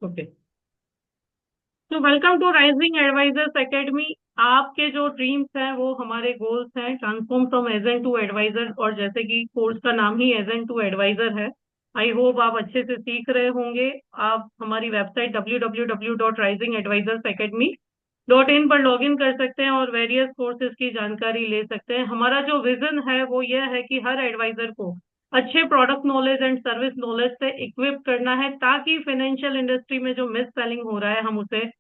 Okay. तो welcome to Rising Advisors Academy. आपके जो ड्रीम्स हैं वो हमारे गोल्स हैं, transform from agent to adviser. और जैसे कि कोर्स का नाम ही एजेंट टू एडवाइजर है, आई होप आप अच्छे से सीख रहे होंगे। आप हमारी वेबसाइट www.risingadvisorsacademy.in पर लॉगिन कर सकते हैं और वेरियस कोर्सेज की जानकारी ले सकते हैं। हमारा जो विजन है वो यह है कि हर एडवाइजर को अच्छे product knowledge and service knowledge से इक्विप करना है, ताकि फाइनेंशियल इंडस्ट्री में जो मिस सेलिंग हो रहा है हम उसे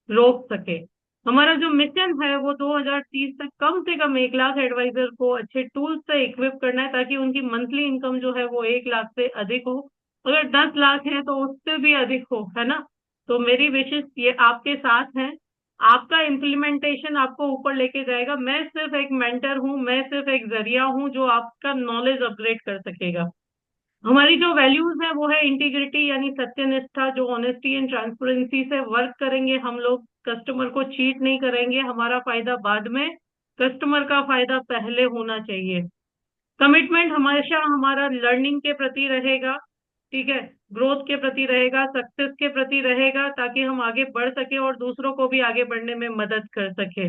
रोक सके। हमारा जो मिशन है वो 2030 तक कम से कम 1 लाख एडवाइजर को अच्छे टूल्स से इक्विप करना है, ताकि उनकी मंथली इनकम जो है वो 1 लाख से अधिक हो। अगर 10 लाख है तो उससे भी अधिक हो, है ना। तो मेरी विशेष ये आपके साथ है। आपका इम्प्लीमेंटेशन आपको ऊपर लेके जाएगा। मैं सिर्फ एक मेंटर हूँ, मैं सिर्फ एक जरिया हूँ जो आपका नॉलेज अपग्रेड कर सकेगा। हमारी जो वैल्यूज है वो है इंटीग्रिटी, यानी सत्यनिष्ठा। जो ऑनेस्टी एंड ट्रांसपेरेंसी से वर्क करेंगे हम लोग, कस्टमर को चीट नहीं करेंगे। हमारा फायदा बाद में, कस्टमर का फायदा पहले होना चाहिए। कमिटमेंट हमेशा हमारा लर्निंग के प्रति रहेगा, ठीक है, ग्रोथ के प्रति रहेगा, सक्सेस के प्रति रहेगा, ताकि हम आगे बढ़ सके और दूसरों को भी आगे बढ़ने में मदद कर सके।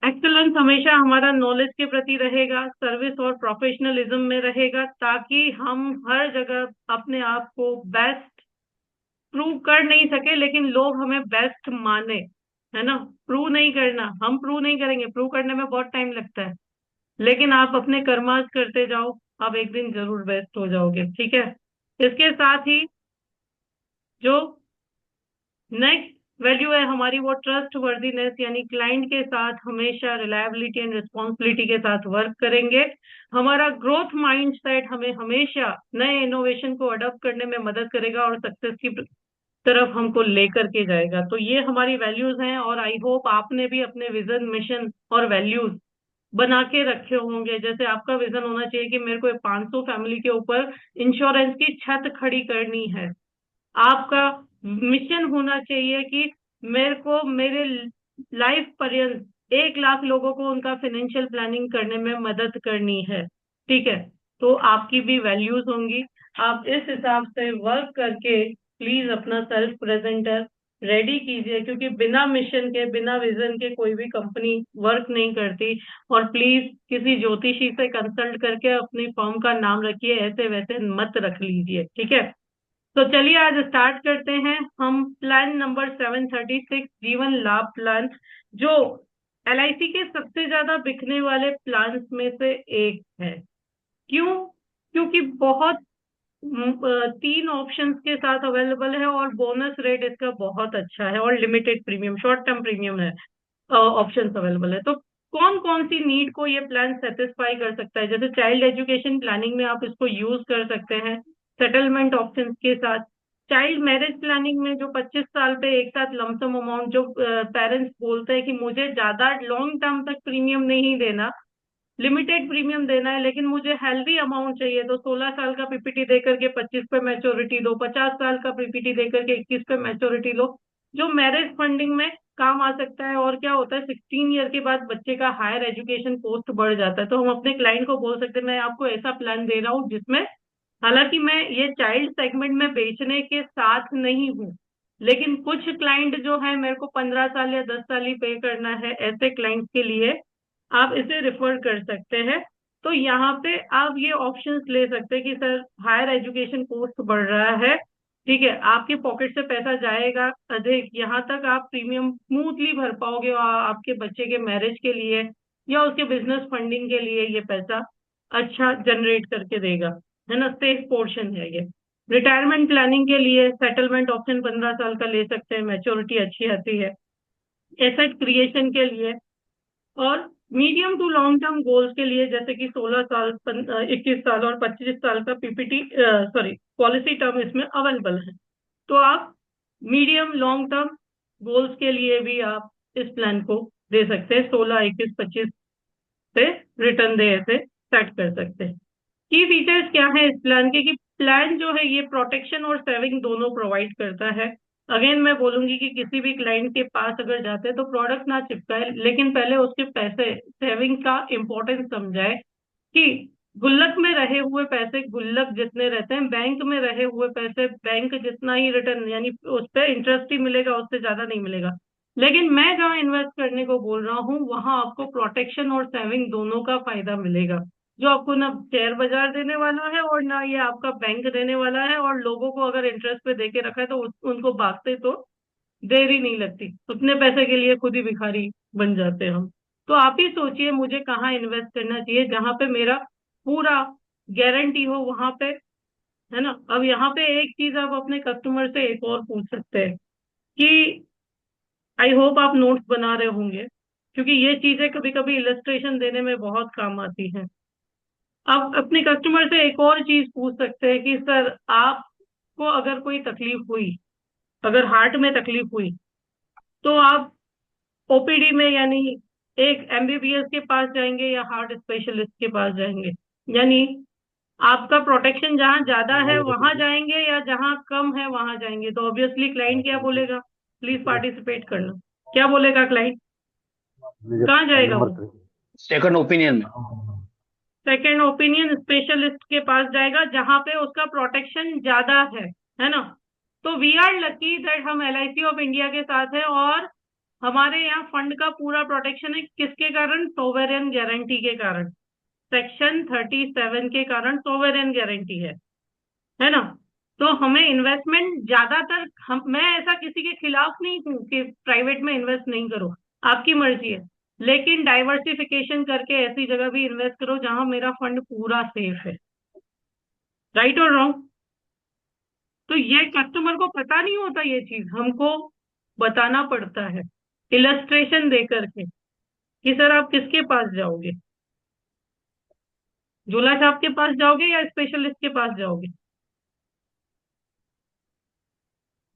एक्सेलेंस हमेशा हमारा नॉलेज के प्रति रहेगा, सर्विस और प्रोफेशनलिज्म में रहेगा, ताकि हम हर जगह अपने आप को बेस्ट प्रूव कर नहीं सके लेकिन लोग हमें बेस्ट माने, है ना। प्रूव नहीं करना, हम प्रूव नहीं करेंगे, प्रूव करने में बहुत टाइम लगता है। लेकिन आप अपने कर्मास करते जाओ, आप एक दिन जरूर बेस्ट हो जाओगे, ठीक है। इसके साथ ही जो नेक्स्ट वैल्यू है हमारी वो ट्रस्ट वर्दीनेस, यानी क्लाइंट के साथ हमेशा रिलायबिलिटी एंड रिस्पॉन्सिबिलिटी के साथ वर्क करेंगे। हमारा ग्रोथ माइंडसेट हमें हमेशा नए इनोवेशन को अडॉप्ट करने में मदद करेगा और सक्सेस की तरफ हमको लेकर के जाएगा। तो ये हमारी वैल्यूज हैं और आई होप आपने भी अपने विजन, मिशन और वैल्यूज बना के रखे होंगे। जैसे आपका विजन होना चाहिए कि मेरे को 500 फैमिली के ऊपर इंश्योरेंस की छत खड़ी करनी है। आपका मिशन होना चाहिए कि मेरे को मेरे लाइफ पर्यंत 1 लाख लोगों को उनका फाइनेंशियल प्लानिंग करने में मदद करनी है, ठीक है। तो आपकी भी वैल्यूज होंगी। आप इस हिसाब से वर्क करके प्लीज अपना सेल्फ प्रेजेंटर रेडी कीजिए, क्योंकि बिना मिशन के, बिना विजन के कोई भी कंपनी वर्क नहीं करती। और प्लीज किसी ज्योतिषी से कंसल्ट करके अपनी फर्म का नाम रखिए, ऐसे वैसे मत रख लीजिए, ठीक है। तो चलिए आज स्टार्ट करते हैं हम प्लान नंबर 736, जीवन लाभ प्लान, जो एलआईसी के सबसे ज्यादा बिकने वाले प्लान्स में से एक है। क्यों? क्योंकि बहुत 3 ऑप्शंस के साथ अवेलेबल है और बोनस रेट इसका बहुत अच्छा है और limited premium, short term premium है, ऑप्शंस अवेलेबल है। तो कौन कौन सी नीड को ये प्लान सेटिस्फाई कर सकता है? जैसे चाइल्ड एजुकेशन प्लानिंग में आप इसको यूज कर सकते हैं सेटलमेंट ऑप्शंस के साथ। चाइल्ड मैरिज प्लानिंग में जो 25 साल पे एक साथ लमसम अमाउंट, जो पेरेंट्स बोलते हैं कि मुझे ज्यादा लॉन्ग टर्म तक प्रीमियम नहीं देना, लिमिटेड प्रीमियम देना है, लेकिन मुझे हेल्दी अमाउंट चाहिए, तो 16 साल का पीपीटी देकर के 25 पे मैच्योरिटी दो, 50 साल का पीपीटी देकर के 21 पे मैच्योरिटी लो, जो मैरिज फंडिंग में काम आ सकता है। और क्या होता है, 16 ईयर के बाद बच्चे का हायर एजुकेशन कॉस्ट बढ़ जाता है, तो हम अपने क्लाइंट को बोल सकते हैं मैं आपको ऐसा प्लान दे रहा हूँ जिसमें, हालांकि मैं ये चाइल्ड सेगमेंट में बेचने के साथ नहीं हूँ, लेकिन कुछ क्लाइंट जो है मेरे को 15 साल या 10 साल ही पे करना है, ऐसे क्लाइंट के लिए आप इसे रिफर कर सकते हैं। तो यहाँ पे आप ये ऑप्शंस ले सकते हैं कि सर हायर एजुकेशन कॉस्ट बढ़ रहा है, ठीक है, आपके पॉकेट से पैसा जाएगा अधिक, यहाँ तक आप प्रीमियम स्मूथली भर पाओगे और आपके बच्चे के मैरिज के लिए या उसके बिजनेस फंडिंग के लिए ये पैसा अच्छा जनरेट करके देगा, है ना। सेफ पोर्शन है ये। रिटायरमेंट प्लानिंग के लिए सेटलमेंट ऑप्शन 15 साल का ले सकते हैं, मैच्योरिटी अच्छी आती है। एसेट क्रिएशन के लिए और medium to long term goals के लिए, जैसे कि 16 साल, 21 साल और 25 साल का पीपीटी, सॉरी, पॉलिसी टर्म इसमें अवेलेबल है। तो आप मीडियम लॉन्ग टर्म गोल्स के लिए भी आप इस प्लान को दे सकते हैं, 16, 21, 25 पे रिटर्न दे ऐसे सेट कर सकते हैं। की फीचर्स क्या है इस प्लान के? कि प्लान जो है ये प्रोटेक्शन और सेविंग दोनों प्रोवाइड करता है। अगेन मैं बोलूंगी कि किसी भी क्लाइंट के पास अगर जाते हैं तो प्रोडक्ट ना चिपकाए, लेकिन पहले उसके पैसे सेविंग का इम्पोर्टेंस समझाए कि गुल्लक में रहे हुए पैसे गुल्लक जितने रहते हैं, बैंक में रहे हुए पैसे बैंक जितना ही रिटर्न, यानी उस पर इंटरेस्ट ही मिलेगा, उससे ज्यादा नहीं मिलेगा। लेकिन मैं जहाँ इन्वेस्ट करने को बोल रहा हूँ वहां आपको प्रोटेक्शन और सेविंग दोनों का फायदा मिलेगा, जो आपको ना शेयर बाजार देने वाला है और ना ये आपका बैंक देने वाला है। और लोगों को अगर इंटरेस्ट पे दे के रखा है तो उनको भागते तो देर ही नहीं लगती, उतने पैसे के लिए खुद ही भिखारी बन जाते हैं हम। तो आप ही सोचिए मुझे कहाँ इन्वेस्ट करना चाहिए जहां पे मेरा पूरा गारंटी हो वहां पे, है ना। अब यहाँ पे एक चीज आप अपने कस्टमर से एक और पूछ सकते हैं कि आई होप आप नोट्स बना रहे होंगे, क्योंकि ये चीजें कभी कभी इलस्ट्रेशन देने में बहुत काम आती हैं। आप अपने कस्टमर से एक और चीज पूछ सकते हैं कि सर आपको अगर कोई तकलीफ हुई, अगर हार्ट में तकलीफ हुई, तो आप ओपीडी में, यानी एक एमबीबीएस के पास जाएंगे या हार्ट स्पेशलिस्ट के पास जाएंगे, यानी आपका प्रोटेक्शन जहां ज्यादा है वहां जाएंगे या जहां कम है वहां जाएंगे। तो ऑब्वियसली क्लाइंट क्या बोलेगा, प्लीज पार्टिसिपेट करना, क्या बोलेगा क्लाइंट, कहाँ जाएगा वो? सेकंड ओपिनियन में। सेकेंड ओपिनियन स्पेशलिस्ट के पास जाएगा जहां पे उसका प्रोटेक्शन ज्यादा है ना। तो वी आर लकी दैट हम एलआईसी ऑफ इंडिया के साथ है, और हमारे यहाँ फंड का पूरा प्रोटेक्शन है, किसके कारण? सोवेरियन गारंटी के कारण, सेक्शन 37 के कारण सोवेरियन गारंटी है ना। तो हमें इन्वेस्टमेंट ज्यादातर, हम मैं ऐसा किसी के खिलाफ नहीं हूँ कि प्राइवेट में इन्वेस्ट नहीं करो, आपकी मर्जी है। लेकिन डाइवर्सिफिकेशन करके ऐसी जगह भी इन्वेस्ट करो जहां मेरा फंड पूरा सेफ है। राइट और रॉन्ग? तो ये कस्टमर को पता नहीं होता, ये चीज हमको बताना पड़ता है इलस्ट्रेशन दे करके कि सर आप किसके पास जाओगे, झूला छाप के पास जाओगे या स्पेशलिस्ट के पास जाओगे?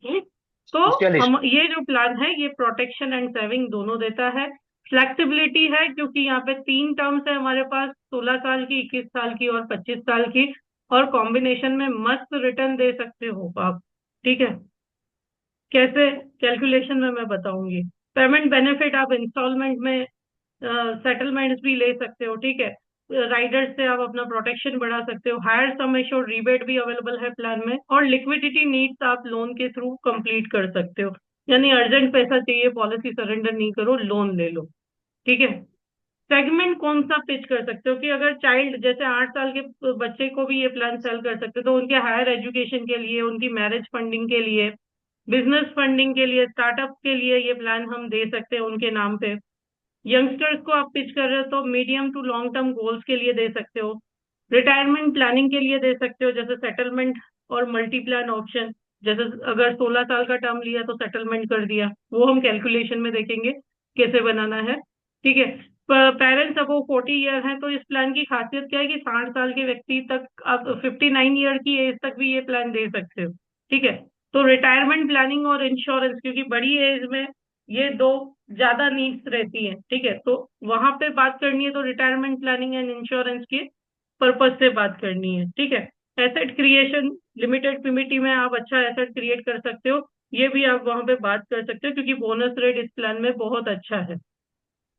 हम्म? तो स्पेशलिस्ट। हम ये जो प्लान है ये प्रोटेक्शन एंड सेविंग दोनों देता है। फ्लेक्सिबिलिटी है क्योंकि यहाँ पे तीन टर्म्स है हमारे पास, 16 साल की, 21 साल की और 25 साल की, और कॉम्बिनेशन में मस्त रिटर्न दे सकते हो आप। ठीक है, कैसे कैलकुलेशन में मैं बताऊंगी। पेमेंट बेनिफिट आप इंस्टॉलमेंट में सेटलमेंट्स भी ले सकते हो, ठीक है। राइडर्स से आप अपना प्रोटेक्शन बढ़ा सकते हो, हायर सम एश्योर्ड रिबेट भी अवेलेबल है प्लान में, और लिक्विडिटी नीड्स आप लोन के थ्रू कंप्लीट कर सकते हो, यानी अर्जेंट पैसा चाहिए, पॉलिसी सरेंडर नहीं करो, लोन ले लो। ठीक है। सेगमेंट कौन सा पिच कर सकते हो कि अगर चाइल्ड जैसे 8 साल के बच्चे को भी ये प्लान सेल कर सकते हो, तो उनके हायर एजुकेशन के लिए, उनकी मैरिज फंडिंग के लिए, बिजनेस फंडिंग के लिए, स्टार्टअप के लिए ये प्लान हम दे सकते हैं उनके नाम पे। यंगस्टर्स को आप पिच कर रहे हो तो medium to long term goals के लिए दे सकते हो, रिटायरमेंट प्लानिंग के लिए दे सकते हो, जैसे सेटलमेंट और मल्टी प्लान ऑप्शन। जैसे अगर 16 साल का टर्म लिया तो सेटलमेंट कर दिया, वो हम कैलकुलेशन में देखेंगे कैसे बनाना है। ठीक है। पेरेंट्स अब वो 40 ईयर हैं तो इस प्लान की खासियत क्या है कि 60 साल के व्यक्ति तक, आप 59 ईयर की एज तक भी ये प्लान दे सकते हो। ठीक है। तो रिटायरमेंट प्लानिंग और इंश्योरेंस, क्योंकि बड़ी एज में ये दो ज्यादा नीड्स रहती है, ठीक है, तो वहां पे बात करनी है तो रिटायरमेंट प्लानिंग एंड इंश्योरेंस के पर्पज से बात करनी है। ठीक है। एसेट क्रिएशन, लिमिटेड पीमीटी में आप अच्छा एसेट क्रिएट कर सकते हो, ये भी आप वहां पे बात कर सकते हो, क्योंकि बोनस रेट इस प्लान में बहुत अच्छा है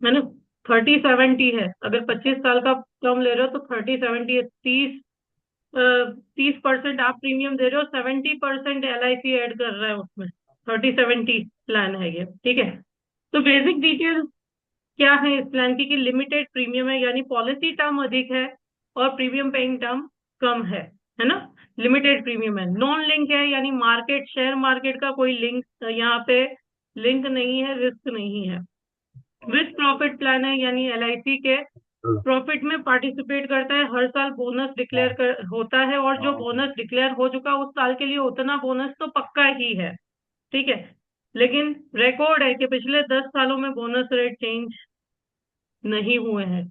ना। 30-70 है, अगर 25 साल का टर्म ले रहे हो तो 30-70 है, 30% आप प्रीमियम दे रहे हो, 70% LIC ऐड कर रहा है उसमें, 30-70 प्लान है ये। ठीक है। तो बेसिक डिटेल क्या है इस प्लान की कि लिमिटेड प्रीमियम है, यानी पॉलिसी टर्म अधिक है और प्रीमियम पेइंग टर्म कम है ना। लिमिटेड प्रीमियम है, नॉन लिंक है, यानी मार्केट, शेयर मार्केट का कोई लिंक यहाँ पे लिंक नहीं है, रिस्क नहीं है। विथ प्रॉफिट प्लान है, यानी LIC के प्रॉफिट में पार्टिसिपेट करता है, हर साल बोनस डिक्लेयर होता है, और जो बोनस डिक्लेयर हो चुका उस साल के लिए उतना बोनस तो पक्का ही है। ठीक है। लेकिन रिकॉर्ड है कि पिछले 10 सालों में बोनस रेट चेंज नहीं हुए हैं।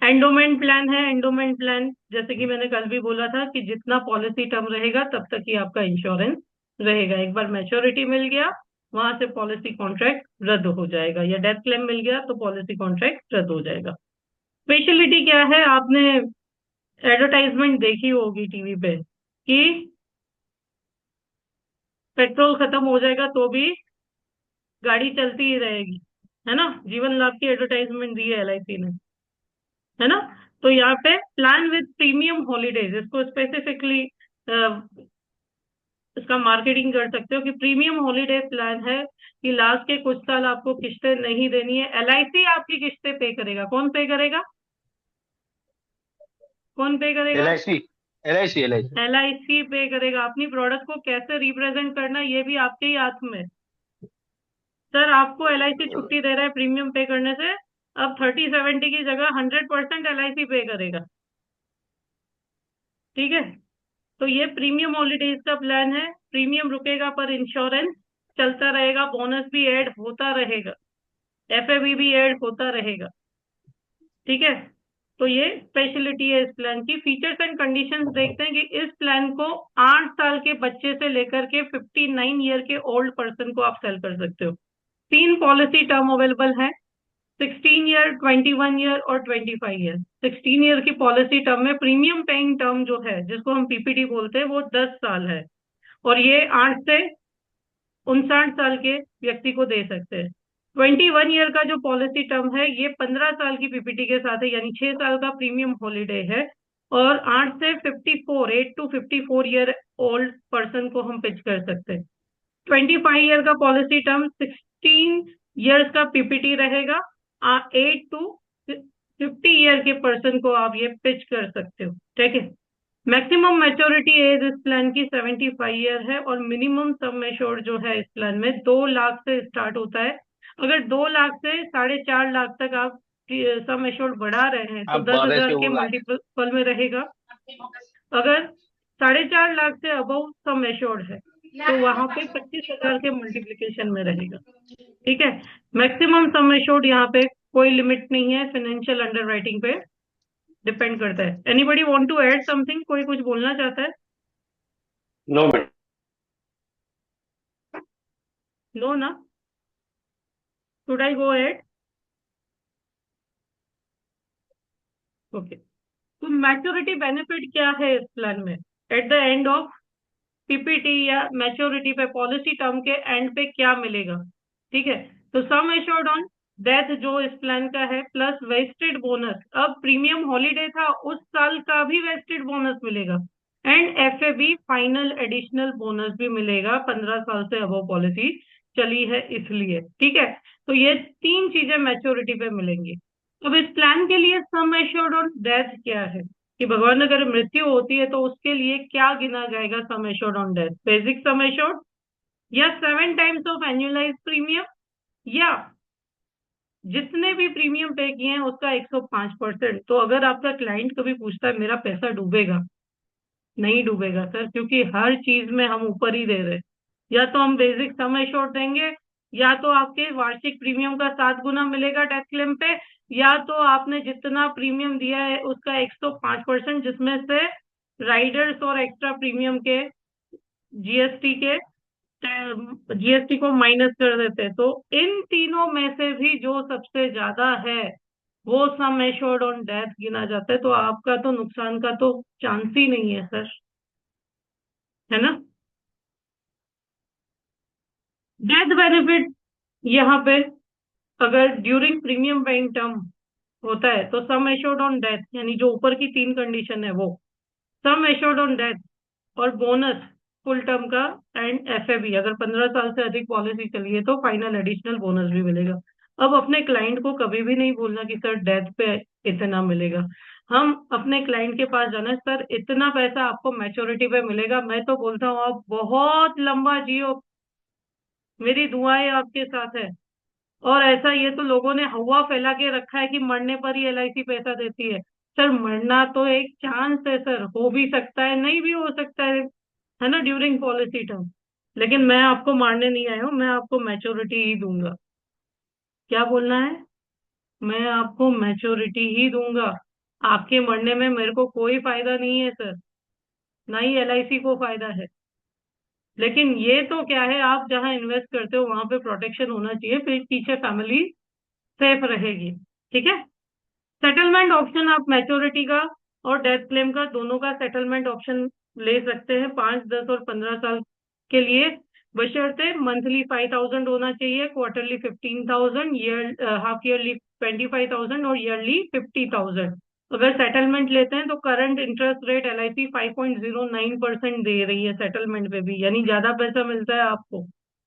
एंडोमेंट प्लान है, एंडोमेंट प्लान जैसे कि मैंने कल भी बोला था कि जितना पॉलिसी टर्म रहेगा तब तक ही आपका इंश्योरेंस रहेगा, एक बार मैच्योरिटी मिल गया वहां से पॉलिसी कॉन्ट्रैक्ट रद्द हो जाएगा, या डेथ क्लेम मिल गया तो पॉलिसी कॉन्ट्रैक्ट रद्द हो जाएगा। स्पेशलिटी क्या है, आपने एडवर्टाइजमेंट देखी होगी टीवी पे कि पेट्रोल खत्म हो जाएगा तो भी गाड़ी चलती ही रहेगी, है ना। जीवन लाभ की एडवर्टाइजमेंट दी है LIC ने, है ना। तो यहाँ पे प्लान विद प्रीमियम हॉलीडेज, इसको स्पेसिफिकली इसका मार्केटिंग कर सकते हो कि प्रीमियम हॉलीडे प्लान है कि लास्ट के कुछ साल आपको किस्तें नहीं देनी है, एलआईसी आपकी किस्तें पे करेगा। कौन पे करेगा? कौन पे करेगा? LIC, LIC, LIC। एलआईसी पे करेगा। अपनी प्रोडक्ट को कैसे रिप्रेजेंट करना ये भी आपके ही हाथ में। सर आपको एलआईसी छुट्टी दे रहा है प्रीमियम पे करने से, अब 30-70 की जगह 100% एलआईसी पे करेगा। ठीक है, तो ये प्रीमियम हॉलीडेज का प्लान है। प्रीमियम रुकेगा पर इंश्योरेंस चलता रहेगा, बोनस भी ऐड होता रहेगा, एफएबी भी ऐड होता रहेगा। ठीक है, तो ये स्पेशलिटी है इस प्लान की। फीचर्स एंड कंडीशंस देखते हैं कि इस प्लान को 8 साल के बच्चे से लेकर के 59 ईयर के ओल्ड पर्सन को आप सेल कर सकते हो। 3 पॉलिसी टर्म अवेलेबल है, 16 ईयर, 21 ईयर और 25 ईयर। 16 ईयर की पॉलिसी टर्म में प्रीमियम पेइंग टर्म जो है, जिसको हम पीपीटी बोलते हैं, वो 10 साल है, और ये 8 से 59 साल के व्यक्ति को दे सकते हैं। 21 ईयर का जो पॉलिसी टर्म है, ये 15 साल की पीपीटी के साथ है, यानी 6 साल का प्रीमियम हॉलीडे है। और 8 टू 54 ईयर ओल्ड पर्सन को हम पिच कर सकते हैं। 25 ईयर का पॉलिसी टर्म 16 ईयर्स का पीपीटी रहेगा। 8 टू 50 ईयर के पर्सन को आप ये पिच कर सकते हो। ठीक है, मैक्सिमम मैच्योरिटी एज इस प्लान की 75 ईयर है, और मिनिमम सम एश्योर्ड जो है इस प्लान में 2 लाख से स्टार्ट होता है। अगर 2 लाख से 4.5 लाख तक आप सम एश्योर्ड बढ़ा रहे हैं तो अब 10,000 12 से के वो लाख। मल्टीपल में रहेगा। अगर 4.5 लाख से अबव सम एश्योर्ड है तो वहां पे 25,000 के मल्टीप्लीकेशन में रहेगा। ठीक है, मैक्सिमम सम एश्योर्ड यहाँ पे कोई लिमिट नहीं है, फाइनेंशियल अंडरराइटिंग पे डिपेंड करता है। Anybody want to add something? कोई कुछ बोलना चाहता है? No madam. नो ना? Should I go ahead? Okay, तो मैच्योरिटी बेनिफिट क्या है इस प्लान में? At the end of PPT या मैच्योरिटी पे, पॉलिसी टर्म के एंड पे क्या मिलेगा? ठीक है, तो सम एश्योर्ड ऑन डेथ जो इस प्लान का है, प्लस वेस्टेड बोनस। अब प्रीमियम हॉलीडे था, उस साल का भी वेस्टेड बोनस मिलेगा, and FAB final additional bonus भी मिलेगा। 15 साल से अबव पॉलिसी चली है इसलिए। ठीक है, तो ये 3 चीजें मैच्योरिटी पे मिलेंगी। अब इस प्लान के लिए सम एश्योर्ड ऑन डेथ क्या है, कि भगवान अगर मृत्यु होती है तो उसके लिए क्या गिना जाएगा sum assured on death? Basic sum assured, या 7 टाइम्स ऑफ एनुअलाइज प्रीमियम, या जितने भी प्रीमियम पे किए हैं उसका 105%। तो अगर आपका क्लाइंट कभी पूछता है मेरा पैसा डूबेगा, नहीं डूबेगा सर, क्योंकि हर चीज में हम ऊपर ही दे रहे हैं। या तो हम बेसिक सम एश्योर्ड देंगे, या तो आपके वार्षिक प्रीमियम का 7 गुना मिलेगा टैक्स क्लेम पे, या तो आपने जितना प्रीमियम दिया है उसका 105%, जिसमें से राइडर्स और एक्स्ट्रा प्रीमियम के जीएसटी के जीएसटी को माइनस कर देते हैं। तो इन तीनों में से भी जो सबसे ज्यादा है वो सम एश्योर्ड ऑन डेथ गिना जाता है। तो आपका तो नुकसान का तो चांस ही नहीं है सर, है ना? डेथ बेनिफिट यहाँ पे, अगर ड्यूरिंग प्रीमियम पेइंग टर्म होता है तो सम एश्योर्ड ऑन डेथ, यानी जो ऊपर की 3 कंडीशन है वो, सम एश्योर्ड ऑन डेथ और बोनस फुल टर्म का, एंड एफएबी अगर 15 साल से अधिक पॉलिसी चली है तो फाइनल एडिशनल बोनस भी मिलेगा। अब अपने क्लाइंट को कभी भी नहीं बोलना कि सर डेथ पे इतना मिलेगा। हम अपने क्लाइंट के पास जाना, सर इतना पैसा आपको मैच्योरिटी पे मिलेगा। मैं तो बोलता हूँ आप बहुत लंबा जियो, मेरी दुआएं आपके साथ है। और ऐसा ये तो लोगों ने हवा फैला के रखा है कि मरने पर ही एलआईसी पैसा देती है। सर मरना तो एक चांस है सर, हो भी सकता है नहीं भी हो सकता है ना, ड्यूरिंग पॉलिसी टर्म। लेकिन मैं आपको मारने नहीं आया हूँ, मैं आपको मैच्योरिटी ही दूंगा। क्या बोलना है? मैं आपको मैच्योरिटी ही दूंगा। आपके मरने में मेरे को कोई फायदा नहीं है सर, ना ही एलआईसी को फायदा है। लेकिन ये तो क्या है, आप जहां इन्वेस्ट करते हो वहां पे प्रोटेक्शन होना चाहिए, फिर पीछे फैमिली सेफ रहेगी। ठीक है, सेटलमेंट ऑप्शन आप मैच्योरिटी का और डेथ क्लेम का दोनों का सेटलमेंट ऑप्शन ले सकते हैं 5, 10 और 15 साल के लिए, बशर्ते मंथली 5,000 होना चाहिए, क्वार्टरली 15,000, ईयर हाफ ईयरली 25,000 और ईयरली 50,000। अगर सेटलमेंट लेते हैं तो करंट इंटरेस्ट रेट LIC 5.09% दे रही है सेटलमेंट पे भी, यानी ज्यादा पैसा मिलता है आपको।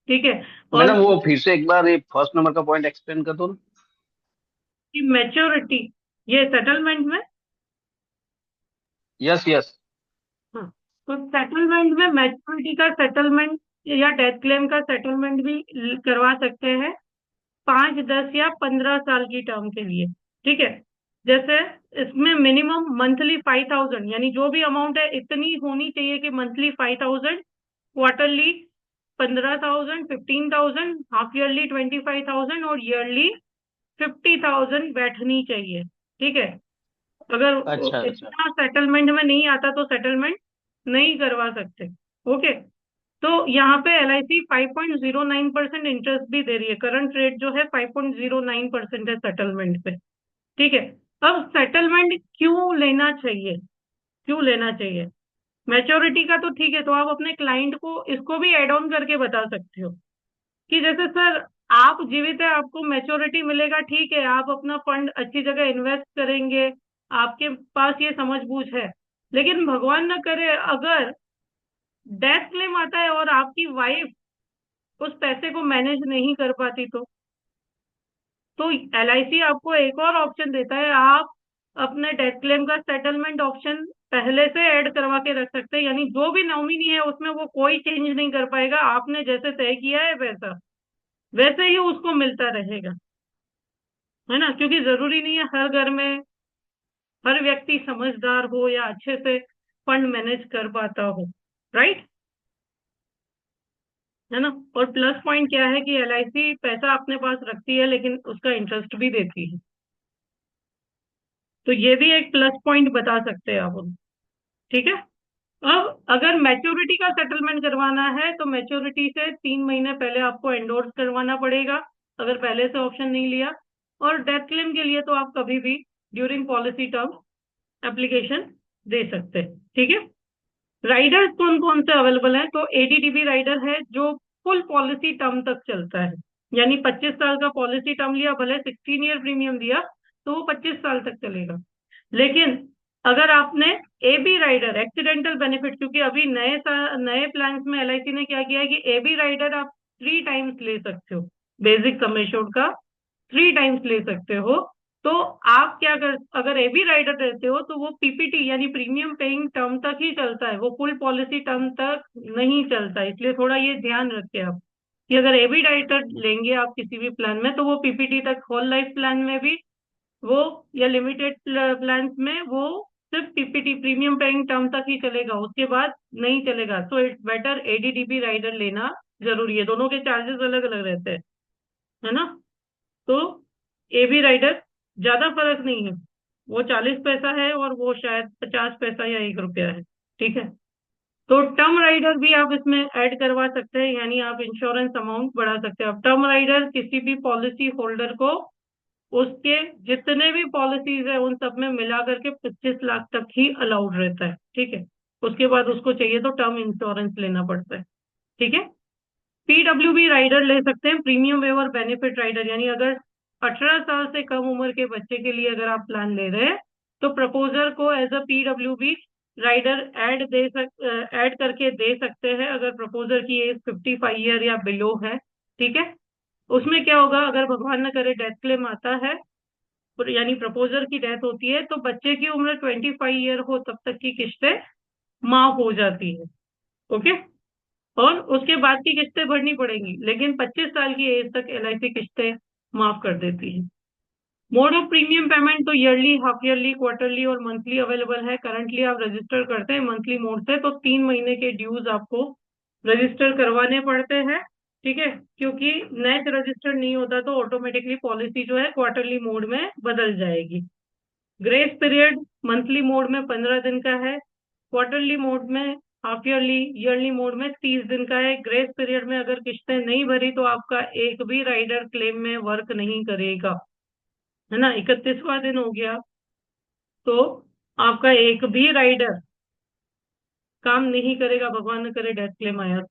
ठीक है। और मैडम वो फिर से एक बार ये फर्स्ट नंबर का पॉइंट एक्सप्लेन कर दो ना। मैच्योरिटी, ये सेटलमेंट में। Yes yes. हाँ, तो सेटलमेंट में मैच्योरिटी का सेटलमेंट या डेथ क्लेम का सेटलमेंट भी करवा सकते हैं 5, 10 या 15 साल की टर्म के लिए। ठीक है। जैसे इसमें मिनिमम मंथली 5,000, यानी जो भी अमाउंट है इतनी होनी चाहिए कि मंथली 5,000, क्वार्टरली 15,000, 15,000, हाफ ईयरली 25,000 और ईयरली 50,000 बैठनी चाहिए। ठीक है। अच्छा अगर अच्छा। इतना सेटलमेंट में नहीं आता तो सेटलमेंट नहीं करवा सकते। ओके। तो यहाँ पे LIC 5.09% इंटरेस्ट भी दे रही है, करंट रेट जो है 5.09% है सेटलमेंट पे। ठीक है। अब सेटलमेंट क्यों लेना चाहिए, क्यों लेना चाहिए? मैच्योरिटी का तो ठीक है, तो आप अपने क्लाइंट को इसको भी एड ऑन करके बता सकते हो कि जैसे सर, आप जीवित है, आपको मैच्योरिटी मिलेगा, ठीक है, आप अपना फंड अच्छी जगह इन्वेस्ट करेंगे, आपके पास ये समझ बूझ है, लेकिन भगवान न करे अगर डेथ क्लेम आता है और आपकी वाइफ उस पैसे को मैनेज नहीं कर पाती, तो LIC आपको एक और ऑप्शन देता है, आप अपने डेथ क्लेम का सेटलमेंट ऑप्शन पहले से ऐड करवा के रख सकते हैं, यानी जो भी नॉमिनी है उसमें वो कोई चेंज नहीं कर पाएगा, आपने जैसे तय किया है वैसा वैसे ही उसको मिलता रहेगा। है ना, क्योंकि जरूरी नहीं है हर घर में हर व्यक्ति समझदार हो या अच्छे से फंड मैनेज कर पाता हो। राइट। है ना। और प्लस पॉइंट क्या है कि LIC पैसा अपने पास रखती है लेकिन उसका इंटरेस्ट भी देती है, तो ये भी एक प्लस पॉइंट बता सकते हैं आप उनको। ठीक है। अब अगर मैच्योरिटी का सेटलमेंट करवाना है तो मैच्योरिटी से 3 महीने पहले आपको एंडोर्स करवाना पड़ेगा, अगर पहले से ऑप्शन नहीं लिया। और डेथ क्लेम के लिए तो आप कभी भी ड्यूरिंग पॉलिसी टर्म एप्लीकेशन दे सकते हैं। ठीक है। राइडर्स कौन कौन से अवेलेबल है, तो ADDB राइडर है जो फुल पॉलिसी टर्म तक चलता है, यानी 25 साल का पॉलिसी टर्म लिया, भले 16 ईयर प्रीमियम दिया, तो वो 25 साल तक चलेगा। लेकिन अगर आपने AB राइडर एक्सीडेंटल बेनिफिट, क्योंकि अभी नए प्लान में LIC ने क्या किया है कि AB राइडर आप 3 टाइम्स ले सकते हो, बेसिक सम एश्योर्ड का 3 टाइम्स ले सकते हो। तो आप क्या कर, अगर AB राइडर रहते हो तो वो PPT यानी प्रीमियम पेइंग टर्म तक ही चलता है, वो फुल पॉलिसी टर्म तक नहीं चलता, इसलिए थोड़ा ये ध्यान रखें आप कि अगर AB राइडर लेंगे आप किसी भी प्लान में तो वो PPT तक, होल लाइफ प्लान में भी वो, या लिमिटेड प्लान में वो सिर्फ PPT प्रीमियम पेइंग टर्म तक ही चलेगा, उसके बाद नहीं चलेगा। So it's better ADDB rider लेना जरूरी है, दोनों के चार्जेस अलग अलग रहते हैं। है ना। तो AB राइडर ज्यादा फर्क नहीं है, वो 40 पैसा है और वो शायद 50 पैसा या 1 रुपया है। ठीक है। तो टर्म राइडर भी आप इसमें ऐड करवा सकते हैं, यानी आप इंश्योरेंस अमाउंट बढ़ा सकते हैं। अब टर्म राइडर किसी भी पॉलिसी होल्डर को उसके जितने भी पॉलिसीज है उन सब में मिला करके 25 लाख तक ही अलाउड रहता है। ठीक है। उसके बाद उसको चाहिए तो टर्म इंश्योरेंस लेना पड़ता है। ठीक है। PWB राइडर ले सकते हैं, प्रीमियम वेवर बेनिफिट राइडर, यानी अगर 18 साल से कम उम्र के बच्चे के लिए अगर आप प्लान ले रहे हैं तो प्रपोजर को as a PWB rider add करके दे सकते हैं, अगर प्रपोजर की एज 55 ईयर या बिलो है। ठीक है। उसमें क्या होगा, अगर भगवान न करे डेथ क्लेम आता है, यानी प्रपोजर की डेथ होती है, तो बच्चे की उम्र 25 ईयर हो तब तक की किस्तें माफ हो जाती है। ओके। और उसके बाद की किस्तें भरनी पड़ेंगी, लेकिन 25 साल की एज तक LIC किस्तें माफ कर देती है। मोड ऑफ प्रीमियम पेमेंट तो ईयरली, हाफ ईयरली, क्वार्टरली और मंथली अवेलेबल है। करंटली आप रजिस्टर करते हैं मंथली मोड से तो 3 महीने के ड्यूज आपको रजिस्टर करवाने पड़ते हैं। ठीक है। क्योंकि नेट रजिस्टर नहीं होता तो ऑटोमेटिकली पॉलिसी जो है क्वार्टरली मोड में बदल जाएगी। ग्रेस पीरियड मंथली मोड में 15 दिन का है, क्वार्टरली मोड में, हाफ ईयरली, ईयरली मोड में 30 दिन का है। ग्रेस पीरियड में अगर किस्तें नहीं भरी तो आपका एक भी राइडर क्लेम में वर्क नहीं करेगा। है ना, 31वां दिन हो गया तो आपका एक भी राइडर काम नहीं करेगा, भगवान न करे डेथ क्लेम आया।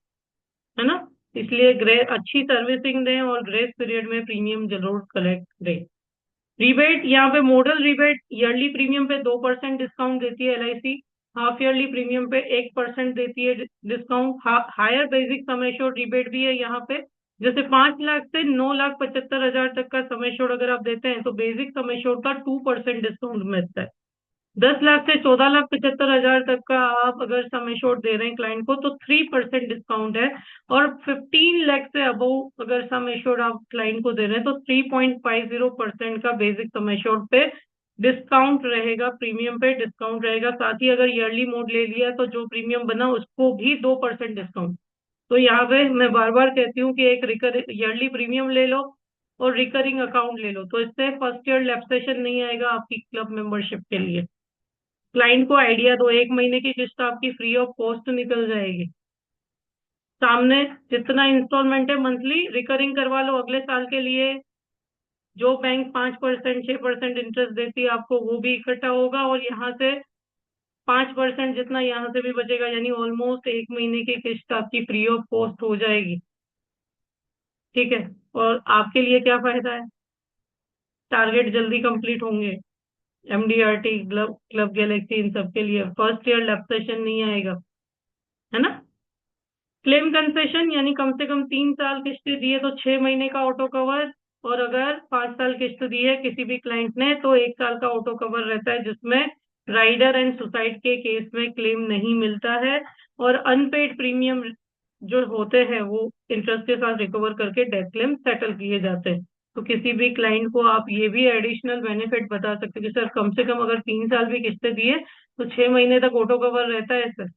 है ना। इसलिए अच्छी सर्विसिंग दें और ग्रेस पीरियड में प्रीमियम जरूर कलेक्ट करें। रिबेट यहाँ पे मॉडल रिबेट ईयरली प्रीमियम पे 2% डिस्काउंट देती है एलआईसी। हाफ ईयरली प्रीमियम पे 1% देती है discount. Higher basic sum assured rebate भी है यहाँ पे। जैसे 5 लाख से 9,75,000 तक का सम एश्योर्ड अगर आप देते हैं तो बेसिक सम एश्योर्ड का 2% डिस्काउंट मिलता है। 10 लाख से 14,75,000 तक का आप अगर सम एश्योर्ड दे रहे हैं क्लाइंट को तो 3% डिस्काउंट है। और 15 लाख से अबव अगर सम एश्योर्ड आप क्लाइंट को दे रहे हैं तो 3.50% का बेसिक सम एश्योर्ड पे डिस्काउंट रहेगा, प्रीमियम पे डिस्काउंट रहेगा। साथ ही अगर ईयरली मोड ले लिया तो जो प्रीमियम बना उसको भी 2% डिस्काउंट। तो यहाँ पे मैं बार बार कहती हूँ कि एक ईयरली प्रीमियम ले लो और रिकरिंग अकाउंट ले लो, तो इससे फर्स्ट ईयर लैप्सेशन नहीं आएगा आपकी क्लब मेंबरशिप के लिए। क्लाइंट को आइडिया दो, 1 महीने की किस्त आपकी फ्री ऑफ कॉस्ट निकल जाएगी। सामने जितना इंस्टॉलमेंट है मंथली रिकरिंग करवा लो अगले साल के लिए। जो बैंक 5% 6% इंटरेस्ट देती है आपको वो भी इकट्ठा होगा, और यहाँ से 5% जितना यहाँ से भी बचेगा, यानी ऑलमोस्ट 1 महीने की किस्त आपकी फ्री ऑफ कॉस्ट हो जाएगी। ठीक है। और आपके लिए क्या फायदा है, टारगेट जल्दी कंप्लीट होंगे। एमडीआरटी क्लब क्लब गैलेक्सी इन सब के लिए फर्स्ट ईयर लैप्सेशन नहीं आएगा, है ना। क्लेम कंसेशन यानी कम से कम 3 साल किस्त दी है तो 6 महीने का ऑटो कवर। और अगर 5 साल किस्त दी है किसी भी क्लाइंट ने तो 1 साल का ऑटो कवर रहता है, जिसमें राइडर एंड सुसाइड के केस में क्लेम नहीं मिलता है। और अनपेड प्रीमियम जो होते हैं वो इंटरेस्ट के साथ रिकवर करके डेथ क्लेम सेटल किए जाते हैं। तो किसी भी क्लाइंट को आप ये भी एडिशनल बेनिफिट बता सकते हैं कि सर कम से कम अगर 3 साल भी किस्तें दिए तो 6 महीने तक ऑटो कवर रहता है सर।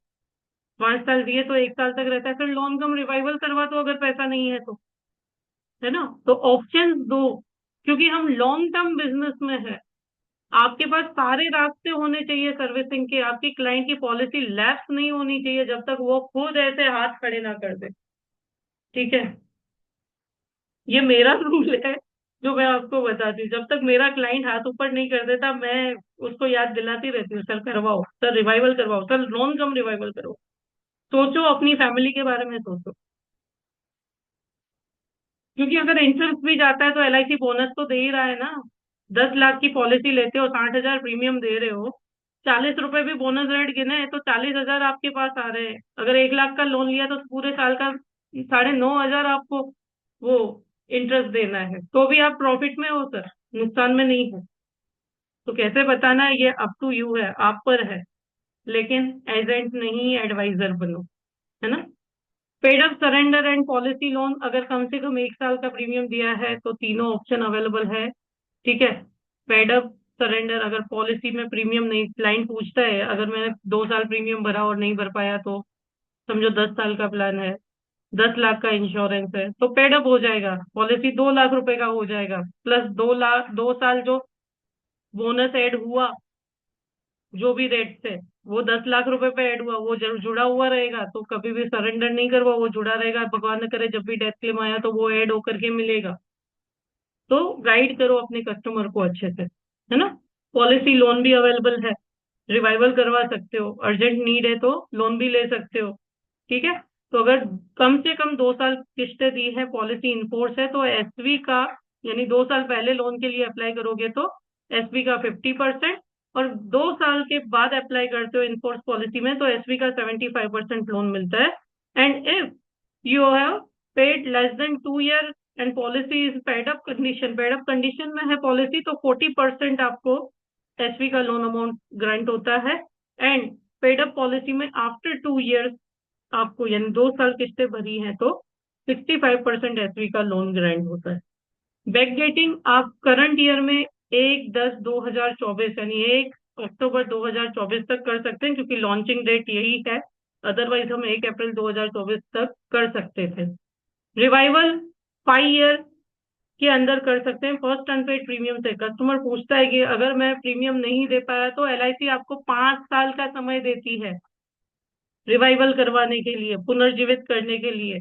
5 साल दिए तो 1 साल तक रहता है, फिर लोन कम रिवाइवल करवा दो अगर पैसा नहीं है तो, है ना। तो ऑप्शन दो, क्योंकि हम लॉन्ग टर्म बिजनेस में है। आपके पास सारे रास्ते होने चाहिए सर्विसिंग के। आपकी क्लाइंट की पॉलिसी लैप्स नहीं होनी चाहिए जब तक वो खुद ऐसे हाथ खड़े ना कर दे। ठीक है, ये मेरा रूल है जो मैं आपको बताती हूँ। जब तक मेरा क्लाइंट हाथ ऊपर नहीं कर देता मैं उसको याद दिलाती रहती हूँ, सर करवाओ, सर रिवाइवल करवाओ, सर लोन कम रिवाइवल करो। सोचो, अपनी फैमिली के बारे में सोचो। क्योंकि अगर इंटरेस्ट भी जाता है तो एलआईसी बोनस तो दे ही रहा है ना। 10 लाख की पॉलिसी लेते हो, 60,000 प्रीमियम दे रहे हो, 40 रुपए भी बोनस रेट गिने तो 40,000 आपके पास आ रहे हैं। अगर 1 लाख का लोन लिया तो पूरे साल का 9,500 आपको वो इंटरेस्ट देना है, तो भी आप प्रॉफिट में हो सर, नुकसान में नहीं हो। तो कैसे बताना है ये अप टू यू है, आप पर है। लेकिन एजेंट नहीं, एडवाइजर बनो, है ना। Paid up surrender and policy loan, अगर कम से कम 1 साल का प्रीमियम दिया है तो तीनों ऑप्शन अवेलेबल है। ठीक है। पेड अप सरेंडर, अगर पॉलिसी में प्रीमियम नहीं, क्लाइंट पूछता है अगर मैंने 2 साल प्रीमियम भरा और नहीं भर पाया तो समझो 10 साल का प्लान है, 10 लाख का इंश्योरेंस है तो पेड अप हो जाएगा, पॉलिसी 2 लाख रुपए का हो जाएगा, प्लस 2 लाख 2 साल जो बोनस ऐड हुआ जो भी रेट से, वो 10 लाख रुपए पे ऐड हुआ, वो जरूर जुड़ा हुआ रहेगा। तो कभी भी सरेंडर नहीं करवा, वो जुड़ा रहेगा, भगवान न करे जब भी डेथ क्लेम आया तो वो ऐड होकर के मिलेगा। तो गाइड करो अपने कस्टमर को अच्छे से, है ना। पॉलिसी लोन भी अवेलेबल है, रिवाइवल करवा सकते हो, अर्जेंट नीड है तो लोन भी ले सकते हो। ठीक है। तो अगर कम से कम 2 साल किस्तें दी है, पॉलिसी इनफोर्स है, तो एसवी का यानी 2 साल पहले लोन के लिए अप्लाई करोगे तो एसवी का 50%, और 2 साल के बाद अप्लाई करते हो इनफोर्स पॉलिसी में तो एसवी का 75% लोन मिलता है। And if you have paid less than 2 year and policy is paid up condition में है पॉलिसी, तो 40% आपको एसवी का लोन अमाउंट ग्रांट होता है। एंड पेड अप पॉलिसी में आफ्टर 2 ईयर्स आपको यानी 2 साल किस्तें भरी हैं तो 65% एसवी का लोन ग्रांट होता है। बैक डेटिंग आप करंट ईयर में 1/10/2024 यानी 1 अक्टूबर 2024 तक कर सकते हैं, क्योंकि लॉन्चिंग डेट यही है। अदरवाइज हम 1 अप्रैल 2024 तक कर सकते थे। रिवाइवल 5 ईयर के अंदर कर सकते हैं फर्स्ट अनपेड प्रीमियम से। कस्टमर पूछता है कि अगर मैं प्रीमियम नहीं दे पाया तो एलआईसी आपको 5 साल का समय देती है रिवाइवल करवाने के लिए, पुनर्जीवित करने के लिए।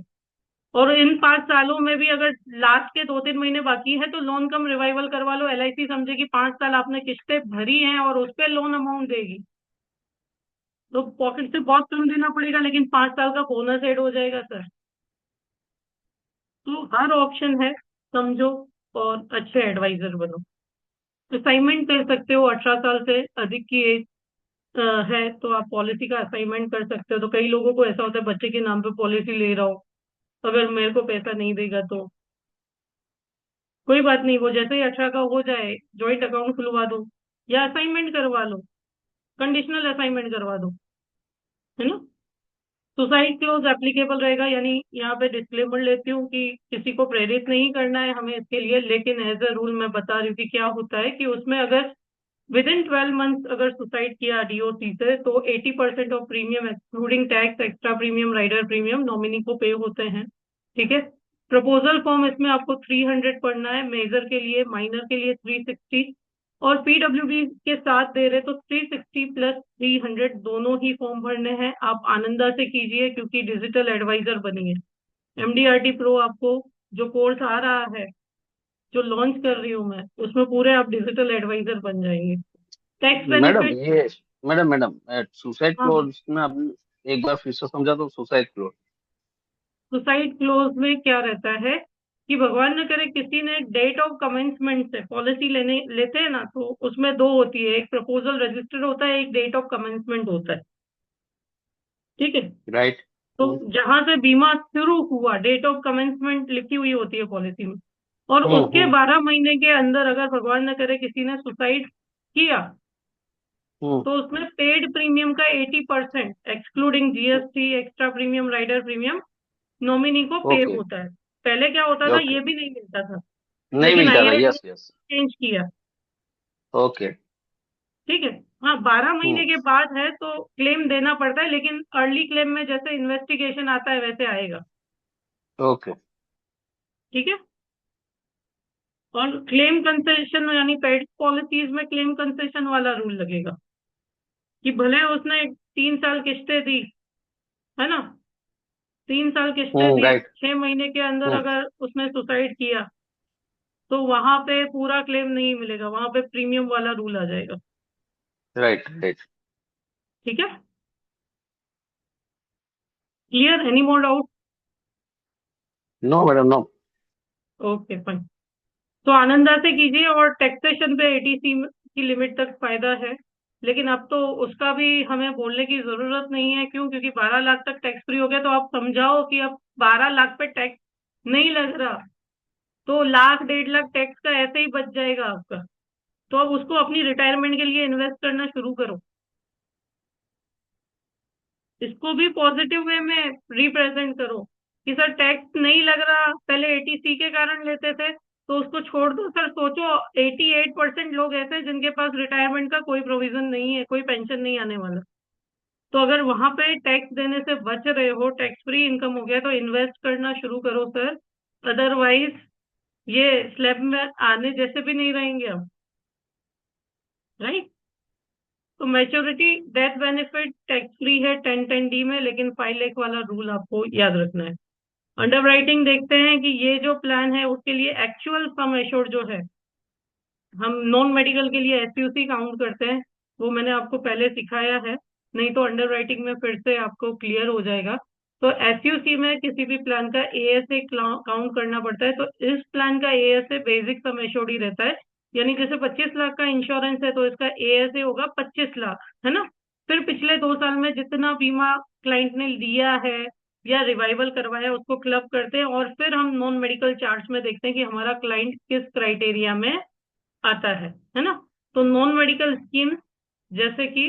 और इन 5 सालों में भी अगर लास्ट के 2-3 महीने बाकी है तो लोन कम रिवाइवल करवा लो, एलआईसी समझेगी 5 साल आपने किस्तें भरी हैं और उस पर लोन अमाउंट देगी। तो पॉकेट से बहुत कम देना पड़ेगा लेकिन 5 साल का बोनस ऐड हो जाएगा सर। तो हर ऑप्शन है, समझो और अच्छे एडवाइजर बनो। असाइनमेंट कर सकते हो, 18 साल से अधिक की एज है तो आप पॉलिसी का असाइनमेंट कर सकते हो। तो कई लोगों को ऐसा होता है बच्चे के नाम पे पॉलिसी ले रहा हो, अगर मेरे को पैसा नहीं देगा तो कोई बात नहीं, वो जैसे ही 18 का हो जाए ज्वाइंट अकाउंट खुलवा दो या असाइनमेंट करवा लो, कंडीशनल असाइनमेंट करवा दो, है ना। सुसाइड क्लोज एप्लीकेबल रहेगा, यानी यहाँ पे डिस्क्लेमर लेती हूँ कि किसी को प्रेरित नहीं करना है हमें इसके लिए, लेकिन एज अ रूल मैं बता रही हूँ कि क्या होता है कि उसमें अगर विद इन 12 मंथ्स अगर सुसाइड किया डीओसी से तो 80% of premium excluding tax, extra premium, rider premium nominee को पे होते हैं। ठीक है। प्रपोजल फॉर्म इसमें आपको 300 पढ़ना है, मेजर के लिए, माइनर के लिए 360, और पीडब्ल्यूडी के साथ दे रहे तो 360 प्लस 300 दोनों ही फॉर्म भरने हैं। आप आनंदा से कीजिए क्योंकि डिजिटल एडवाइजर बनी है। एमडीआरटी प्रो आपको जो कोर्स आ रहा है, जो लॉन्च कर रही हूँ मैं, उसमें पूरे आप डिजिटल एडवाइजर बन जाएंगे। Tax madam benefit. ये मैडम मैडम सुसाइड हाँ हाँ। क्लोज में आपने एक बार फिर से समझा दो, सुसाइड क्लोज। सुसाइड क्लोज में क्या रहता है कि भगवान न करे किसी ने डेट ऑफ कमेंसमेंट से पॉलिसी लेते हैं ना, तो उसमें दो होती है, एक प्रपोजल रजिस्टर होता है, एक डेट ऑफ कमेंसमेंट होता है। ठीक है। राइट। तो जहां से बीमा शुरू हुआ डेट ऑफ कमेंसमेंट लिखी हुई होती है पॉलिसी में, और उसके हम्म। 12 महीने के अंदर अगर भगवान न करे किसी ने सुसाइड किया हम्म। तो उसमें पेड प्रीमियम का 80% excluding GST, extra premium, rider premium nominee को पे ओके। होता है। पहले क्या होता था, ओके। ये भी नहीं मिलता था, नहीं लेकिन मिलता था, आईआरबी यस ने यस। चेंज किया। ओके। ठीक है। हाँ, 12 महीने हम्म। के बाद है तो क्लेम देना पड़ता है, लेकिन अर्ली क्लेम में जैसे इन्वेस्टिगेशन आता है वैसे आएगा। ओके। ठीक है। और क्लेम कंसेशन यानी पेड पॉलिसीज में क्लेम कंसेशन वाला रूल लगेगा कि भले उसने 3 साल किस्तें दी, है ना, 3 साल किस्तें दी, राइट। 6 महीने के अंदर हम्म। अगर उसने सुसाइड किया तो वहां पे पूरा क्लेम नहीं मिलेगा, वहां पे प्रीमियम वाला रूल आ जाएगा। Right right. ठीक है। Clear? Any more doubt? No madam no. Okay fine. तो आनंदा से कीजिए, और टैक्सेशन पे एटीसी की लिमिट तक फायदा है, लेकिन अब तो उसका भी हमें बोलने की जरूरत नहीं है। क्यों? क्योंकि 12 लाख तक टैक्स फ्री हो गया, तो आप समझाओ कि अब 12 लाख पे टैक्स नहीं लग रहा, तो लाख 1.5 लाख टैक्स का ऐसे ही बच जाएगा आपका। तो अब उसको अपनी रिटायरमेंट के लिए इन्वेस्ट करना शुरू करो। इसको भी पॉजिटिव वे में रिप्रेजेंट करो कि सर टैक्स नहीं लग रहा, पहले एटीसी के कारण लेते थे तो उसको छोड़ दो। सर सोचो, 88% लोग ऐसे हैं जिनके पास रिटायरमेंट का कोई प्रोविजन नहीं है, कोई पेंशन नहीं आने वाला। तो अगर वहां पे टैक्स देने से बच रहे हो, टैक्स फ्री इनकम हो गया, तो इन्वेस्ट करना शुरू करो सर। अदरवाइज ये स्लैब में आने जैसे भी नहीं रहेंगे अब। राइट। तो maturity death benefit tax free है 1010D में, लेकिन 5 लाख वाला रूल आपको याद रखना है। अंडरराइटिंग देखते हैं कि ये जो प्लान है उसके लिए एक्चुअल सम एश्योर्ड जो है, हम नॉन मेडिकल के लिए एसयूसी काउंट करते हैं, वो मैंने आपको पहले सिखाया है, नहीं तो अंडरराइटिंग में फिर से आपको क्लियर हो जाएगा। तो एसयूसी में किसी भी प्लान का एएसए काउंट करना पड़ता है, तो इस प्लान का एएसए बेसिक सम एश्योर्ड ही रहता है, यानी जैसे 25 लाख का इंश्योरेंस है तो इसका एएसए होगा 25 लाख, है ना। फिर पिछले 2 साल में जितना बीमा क्लाइंट ने लिया है या रिवाइवल करवाया उसको क्लब करते हैं, और फिर हम नॉन मेडिकल चार्ट्स में देखते हैं कि हमारा क्लाइंट किस क्राइटेरिया में आता है ना। तो नॉन मेडिकल स्कीम जैसे कि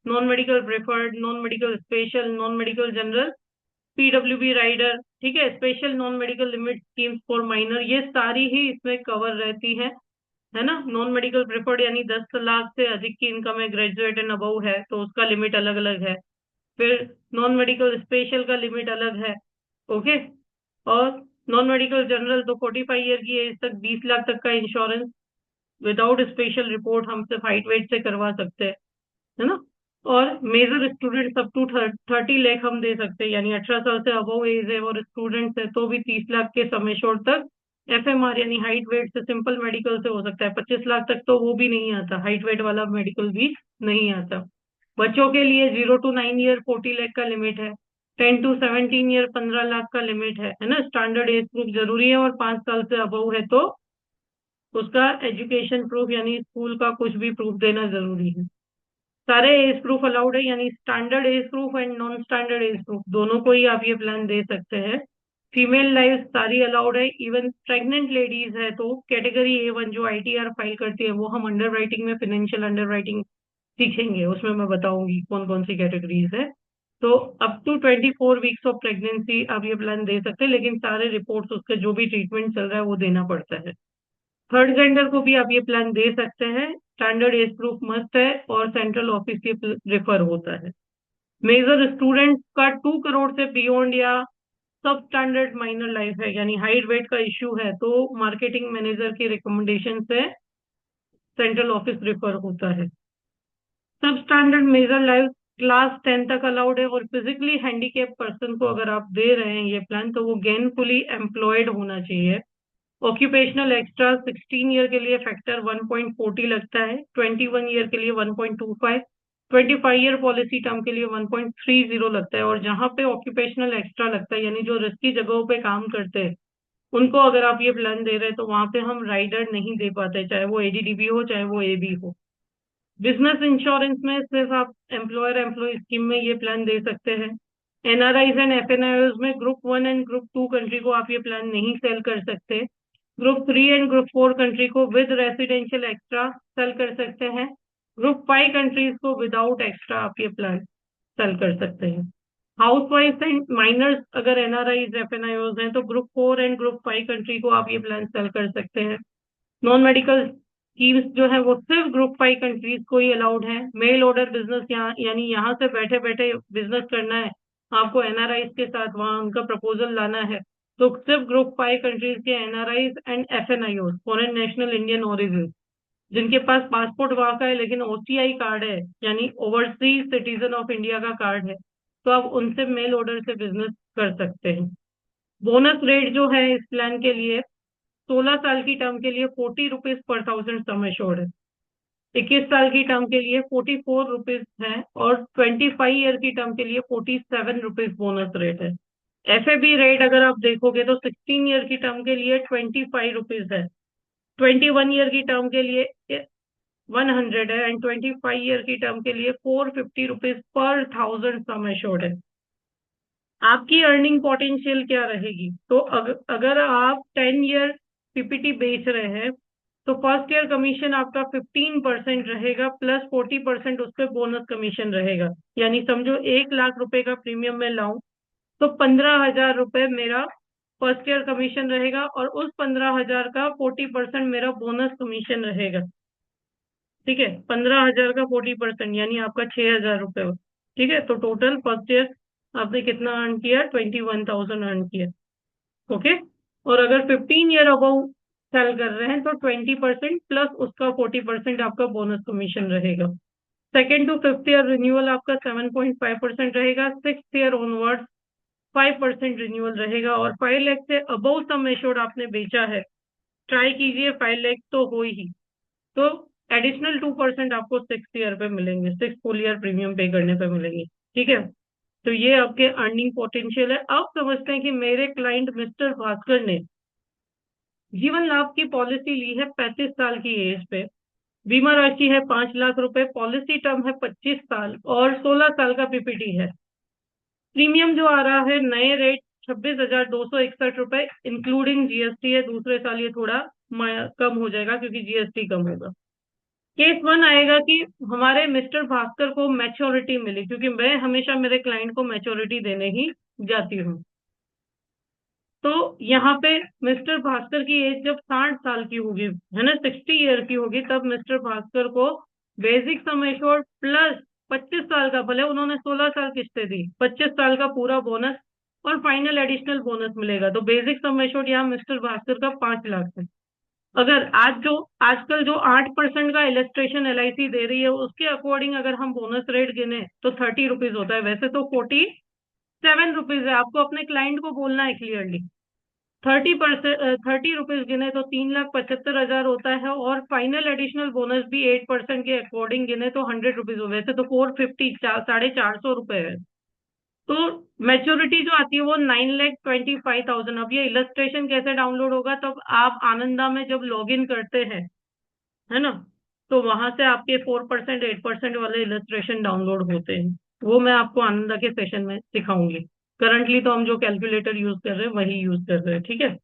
non medical preferred, non medical special, non medical general, PWB rider, ठीक है, special non medical limit schemes for minor, ये सारी ही इसमें कवर रहती है ना। नॉन मेडिकल प्रेफर्ड यानी 10 लाख से अधिक की इनकम है, ग्रेजुएट एंड अबव है तो उसका लिमिट अलग अलग है। फिर नॉन मेडिकल स्पेशल का लिमिट अलग है। ओके। और नॉन मेडिकल जनरल तो 45 ईयर की एज तक 20 लाख तक का इंश्योरेंस विदाउट स्पेशल रिपोर्ट हम सिर्फ हाइट वेट से करवा सकते हैं, है ना। और major student up to 30 lakh हम दे सकते हैं, यानी 18 साल से अबव एज है और स्टूडेंट्स है तो भी 30 लाख के सम एश्योर्ड तक एफएमआर यानी हाइट वेट से सिंपल मेडिकल से हो सकता है। 25 लाख तक तो वो भी नहीं आता, हाइट वेट वाला मेडिकल भी नहीं आता। बच्चों के लिए 0 to 9 ईयर 40 लाख का लिमिट है, 10 to 17 ईयर 15 लाख का लिमिट है ना। स्टैंडर्ड एज ग्रुप जरूरी है, और 5 साल से अबव है तो उसका एजुकेशन प्रूफ यानी स्कूल का कुछ भी प्रूफ देना जरूरी है। सारे एज प्रूफ अलाउड है, यानी standard age proof and non standard age proof दोनों को ही आप ये प्लान दे सकते हैं। फीमेल लाइफ सारी अलाउड है, इवन प्रेग्नेंट लेडीज है तो कैटेगरी A1 जो ITR फाइल करती है वो हम अंडर राइटिंग में फाइनेंशियल अंडर राइटिंग सीखेंगे, उसमें मैं बताऊंगी कौन कौन सी कैटेगरीज है। तो up to 24 weeks of pregnancy आप ये प्लान दे सकते हैं, लेकिन सारे रिपोर्ट्स उसके जो भी ट्रीटमेंट चल रहा है वो देना पड़ता है। थर्ड जेंडर को भी आप ये प्लान दे सकते हैं, स्टैंडर्ड एज प्रूफ मस्ट है और सेंट्रल ऑफिस से रेफर होता है। मेजर स्टूडेंट का 2 करोड़ से बियॉन्ड या सब स्टैंडर्ड माइनर लाइफ है यानी हाइट वेट का इश्यू है तो मार्केटिंग मैनेजर की रिकमेंडेशन से सेंट्रल ऑफिस रेफर होता है। सब स्टैंडर्ड मेजर लाइफ क्लास 10 तक अलाउड है, और फिजिकली हैंडीकेप पर्सन को अगर आप दे रहे हैं ये प्लान तो वो गेनफुली एम्प्लॉयड होना चाहिए। ऑक्यूपेशनल एक्स्ट्रा 16 ईयर के लिए फैक्टर 1.40 लगता है, 21 ईयर के लिए 1.25, 25 ईयर पॉलिसी टर्म के लिए 1.30 लगता है। और जहां पे ऑक्यूपेशनल एक्स्ट्रा लगता है यानी जो रिस्की जगहों पे काम करते हैं उनको अगर आप ये प्लान दे रहे हैं तो वहां पे हम राइडर नहीं दे पाते, चाहे वो ADDB हो चाहे वो AB हो। बिजनेस इंश्योरेंस में सिर्फ आप एम्प्लॉयर एम्प्लॉय स्कीम में ये प्लान दे सकते हैं। NRIs एंड FNIs में ग्रुप 1 एंड ग्रुप 2 कंट्री को आप ये प्लान नहीं सेल कर सकते। ग्रुप 3 एंड ग्रुप 4 कंट्री को विद रेसिडेंशियल एक्स्ट्रा सेल कर सकते हैं। ग्रुप 5 कंट्रीज को विदाउट एक्स्ट्रा आप ये प्लान सेल कर सकते हैं। हाउस वाइफ एंड माइनर्स अगर NRIs FNIs हैं तो ग्रुप 4 एंड ग्रुप 5 कंट्री को आप ये प्लान सेल कर सकते हैं। नॉन मेडिकल स्कीम्स जो है वो सिर्फ ग्रुप 5 कंट्रीज को ही अलाउड है। मेल ऑर्डर बिजनेस यहाँ यानी यहाँ से बैठे बैठे बिजनेस करना है आपको NRIs के साथ, वहाँ उनका प्रपोजल लाना है तो सिर्फ ग्रुप 5 कंट्रीज के NRIs and FNIOs foreign national Indian origin जिनके पास पासपोर्ट वहाँ का है लेकिन OCI कार्ड है यानी ओवरसीज सिटीजन ऑफ इंडिया का कार्ड है तो आप उनसे मेल ऑर्डर से बिजनेस कर सकते हैं। बोनस रेट जो है इस प्लान के लिए 16 साल की टर्म के लिए 40 rupees per thousand sum assured है, 21 साल की टर्म के लिए 44 रुपीज है, और 25 ईयर की टर्म के लिए 47 रुपीज बोनस रेट है। FAB रेट अगर आप देखोगे तो 16 ईयर की टर्म के लिए 25 रुपीज है, 21 ईयर की टर्म के लिए 100 है, एंड 25 ईयर की टर्म के लिए 450 rupees per thousand sum assured है। आपकी अर्निंग पोटेंशियल क्या रहेगी, तो अगर आप 10 ईयर PPT बेच रहे हैं तो फर्स्ट ईयर कमीशन आपका 15% रहेगा प्लस 40% उस पर बोनस कमीशन रहेगा। यानी समझो 1 लाख रुपए का प्रीमियम मैं लाऊं तो 15,000 रुपए मेरा फर्स्ट ईयर कमीशन रहेगा और उस 15,000 का 40% मेरा बोनस कमीशन रहेगा। ठीक है, 15,000 का 40% यानी आपका 6,000 रुपए। ठीक है, तो टोटल फर्स्ट ईयर आपने कितना अर्न किया, 21,000 अर्न किया। ओके, और अगर 15 ईयर अबव सेल कर रहे हैं तो 20% प्लस उसका 40% आपका बोनस कमीशन रहेगा। Second to fifth year renewal आपका 7.5% रहेगा, 6th ईयर ऑनवर्ड 5% रिन्यूअल रहेगा, और 5 लाख से अबव सम एश्योर्ड आपने बेचा है, ट्राई कीजिए 5 लाख तो हो ही, तो एडिशनल 2% आपको 6th ईयर पे मिलेंगे, 6 फुल ईयर प्रीमियम पे करने पे मिलेंगे। ठीक है, तो ये आपके अर्निंग पोटेंशियल है। अब समझते हैं कि मेरे क्लाइंट मिस्टर भास्कर ने जीवन लाभ की पॉलिसी ली है 35 साल की एज पे, बीमा राशि है 5 लाख रुपए, पॉलिसी टर्म है 25 साल और 16 साल का PPT है। प्रीमियम जो आ रहा है नए रेट 26,261 रुपए इंक्लूडिंग GST है, दूसरे साल ये थोड़ा कम हो जाएगा क्योंकि GST कम होगा। केस 1 आएगा कि हमारे मिस्टर भास्कर को मैच्योरिटी मिली, क्योंकि मैं हमेशा मेरे क्लाइंट को मैच्योरिटी देने ही जाती हूँ। तो यहाँ पे मिस्टर भास्कर की एज जब 60 साल की होगी, है ना, 60 ईयर की होगी, तब मिस्टर भास्कर को बेसिक सम एश्योर्ड प्लस 25 साल का, भले उन्होंने 16 साल किस्तें दी, 25 साल का पूरा बोनस और फाइनल एडिशनल बोनस मिलेगा। तो बेसिक सम एश्योर्ड यहाँ मिस्टर भास्कर का 5 लाख है। अगर आजकल जो 8% का इलेस्ट्रेशन LIC दे रही है उसके अकॉर्डिंग अगर हम बोनस रेट गिने तो 30 रुपीज होता है, वैसे तो 47 रुपीज है। आपको अपने क्लाइंट को बोलना है क्लियरली, 30 रुपीज गिने तो 3,75,000 होता है, और फाइनल एडिशनल बोनस भी 8% के अकॉर्डिंग गिने तो 100 रुपीज हो, वैसे तो 450 450 रुपए है। तो मैच्योरिटी जो आती है वो 9,25,000। अब ये इलस्ट्रेशन कैसे डाउनलोड होगा, तब आप आनंदा में जब लॉग इन करते हैं, है ना, तो वहां से आपके 4% 8% वाले इलस्ट्रेशन डाउनलोड होते हैं। वो मैं आपको आनंदा के सेशन में सिखाऊंगी। करंटली तो हम जो कैलकुलेटर यूज कर रहे हैं वही यूज कर रहे हैं, ठीक है।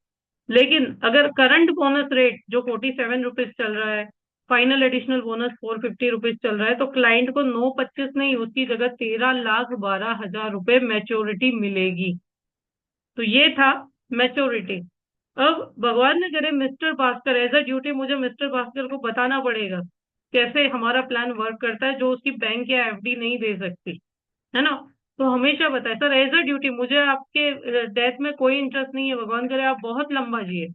लेकिन अगर करंट बोनस रेट जो 47 रुपीज चल रहा है, फाइनल एडिशनल बोनस 450 रुपीज चल रहा है, तो क्लाइंट को 9,25 नहीं, उसकी जगह 13,12,000 रुपए मैच्योरिटी मिलेगी। तो ये था मैच्योरिटी। अब भगवान ने करे mister Bhaskar, as a duty मुझे मिस्टर भास्कर को बताना पड़ेगा कैसे हमारा प्लान वर्क करता है, जो उसकी बैंक या एफडी नहीं दे सकती, है ना। तो हमेशा बताए सर, एज अ ड्यूटी मुझे आपके डेथ में कोई इंटरेस्ट नहीं है, भगवान करे आप बहुत लंबा जिए,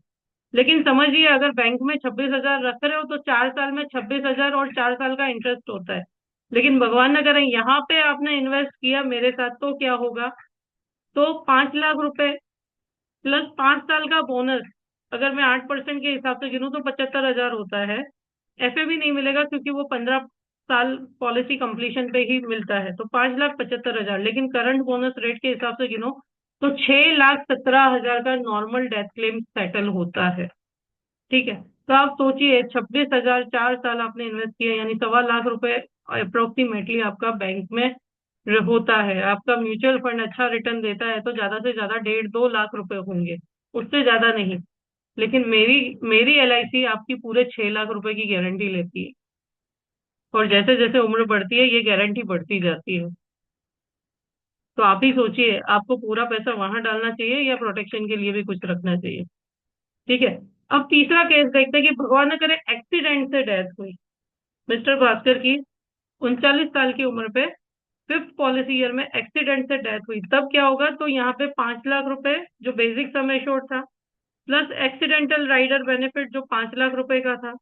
लेकिन समझिए अगर बैंक में 26,000 रख रहे हो तो 4 साल में 26,000 और 4 साल का इंटरेस्ट होता है। लेकिन भगवान न करे यहाँ पे आपने इन्वेस्ट किया मेरे साथ, तो क्या होगा, तो 5 लाख रुपए प्लस 5 साल का बोनस, अगर मैं 8% के हिसाब से गिनूं तो 75,000 होता है। ऐसे भी नहीं मिलेगा क्योंकि वो 15 साल पॉलिसी कंप्लीशन पे ही मिलता है, तो 5,75,000। लेकिन करंट बोनस रेट के हिसाब से गिनो तो 6,17,000 का नॉर्मल डेथ क्लेम सेटल होता है, ठीक है। तो आप सोचिए 26,000, 4 साल आपने इन्वेस्ट किया, यानी 1.25 लाख रुपए अप्रोक्सीमेटली आपका बैंक में होता है। आपका म्यूचुअल फंड अच्छा रिटर्न देता है तो ज्यादा से ज्यादा 1.5-2 लाख रुपए होंगे, उससे ज्यादा नहीं। लेकिन मेरी मेरी एलआईसी आपकी पूरे 6 लाख रुपए की गारंटी लेती है, और जैसे जैसे उम्र बढ़ती है ये गारंटी बढ़ती जाती है। तो आप ही सोचिए आपको पूरा पैसा वहां डालना चाहिए या प्रोटेक्शन के लिए भी कुछ रखना चाहिए, ठीक है। अब तीसरा केस देखते हैं कि भगवान न करे एक्सीडेंट से डेथ हुई मिस्टर भास्कर की, 39 साल की उम्र पे, फिफ्थ पॉलिसी ईयर में एक्सीडेंट से डेथ हुई, तब क्या होगा, तो यहाँ पे 5 लाख रुपए जो बेसिक सम एश्योर्ड था, प्लस एक्सीडेंटल राइडर बेनिफिट जो 5 लाख रुपए का था,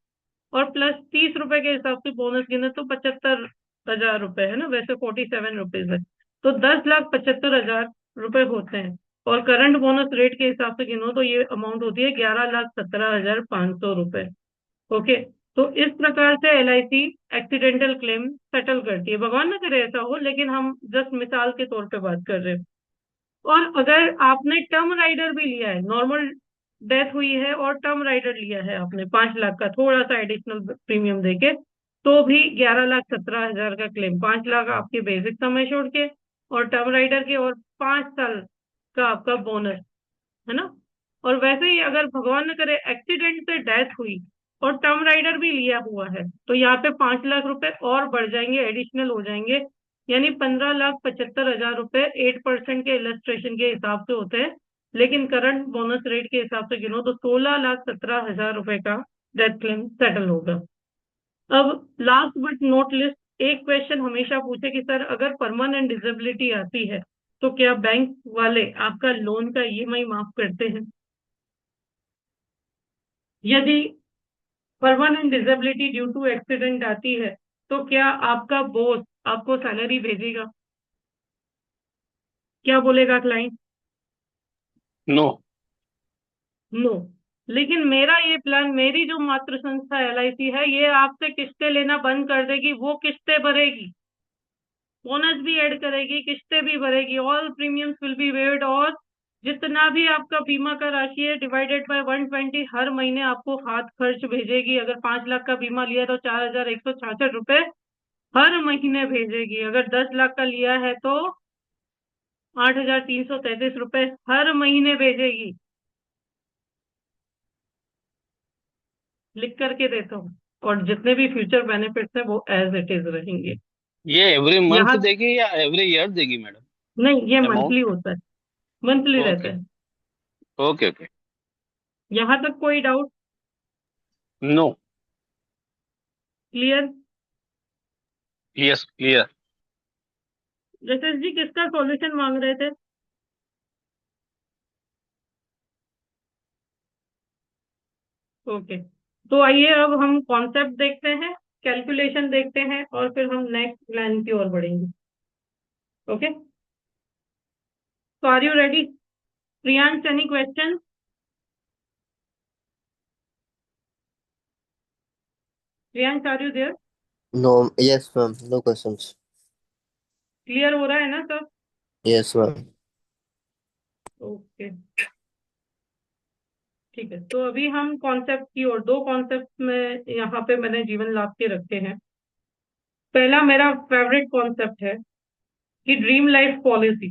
और प्लस 30 रुपए के हिसाब से बोनस गिने तो 75,000 रुपए है ना, वैसे 47 रुपीज है। तो 10,75,000 रुपए होते हैं। और करंट बोनस रेट के हिसाब से गिनो तो ये अमाउंट होती है 11,17,500 रुपए। ओके। तो इस प्रकार से एलआईसी एक्सीडेंटल क्लेम सेटल करती है। भगवान ना करे ऐसा हो, लेकिन हम जस्ट मिसाल के तौर पे बात कर रहे हैं। और अगर आपने टर्म राइडर भी लिया है, नॉर्मल डेथ हुई है और टर्म राइडर लिया है आपने 5 लाख का थोड़ा सा एडिशनल प्रीमियम देके, तो भी 11,17,000 का क्लेम, 5 लाख आपके बेसिक समय छोड़ के और टर्म राइडर के, और 5 साल का आपका बोनस, है ना। और वैसे ही अगर भगवान न करे एक्सीडेंट से डेथ हुई और टर्म राइडर भी लिया हुआ है, तो यहाँ पे 5 लाख रुपए और बढ़ जाएंगे, एडिशनल हो जाएंगे, यानी 15,75,000 रुपए 8% के इलस्ट्रेशन के हिसाब से होते हैं। लेकिन करंट बोनस रेट के हिसाब से गिनो तो 16,17,000 रुपए का डेथ क्लेम सेटल होगा। अब लास्ट बट नॉट लिस्ट, एक क्वेश्चन हमेशा पूछे कि सर अगर परमानेंट डिसेबिलिटी आती है तो क्या बैंक वाले आपका लोन का ईएमआई माफ करते हैं। यदि permanent disability due to accident आती है तो क्या आपका बॉस आपको सैलरी भेजेगा, क्या बोलेगा क्लाइंट। नो। नो। लेकिन मेरा ये प्लान, मेरी जो मातृ संस्था एलआईसी है, ये आपसे किस्तें लेना बंद कर देगी, वो किस्तें भरेगी, बोनस भी ऐड करेगी, किस्तें भी भरेगी, all premiums will be waived, और जितना भी आपका बीमा का राशि है डिवाइडेड बाय 120 हर महीने आपको हाथ खर्च भेजेगी। अगर 5 लाख का बीमा लिया तो 4,166 रुपए हर महीने भेजेगी। अगर 10 लाख का लिया है तो 8,333 रुपए हर महीने भेजेगी। लिख करके देता हूँ। और जितने भी फ्यूचर बेनिफिट्स हैं वो एज इट इज रहेंगे। ये एवरी मंथ यहाँ देगी या एवरी ईयर देगी मैडम? नहीं, ये अमाउंट? मंथली होता है, मंथली रहता ओके। है। Okay okay. यहाँ तक कोई doubt. No. Clear. Yes clear. Yashas ji किसका सॉल्यूशन मांग रहे थे। ओके। तो आइए अब हम कॉन्सेप्ट देखते हैं, कैलकुलेशन देखते हैं, और फिर हम नेक्स्ट प्लान की ओर बढ़ेंगे। ओके। तो are you ready Priyansh, any question. Priyansh are you there. No, yes, ma'am. No questions. Clear हो रहा है ना सब। Yes ma'am. ओके, ठीक है। तो अभी हम कॉन्सेप्ट की और दो कॉन्सेप्ट में यहाँ पे मैंने जीवन लाभ के रखे हैं। पहला मेरा फेवरेट कॉन्सेप्ट है कि dream life policy.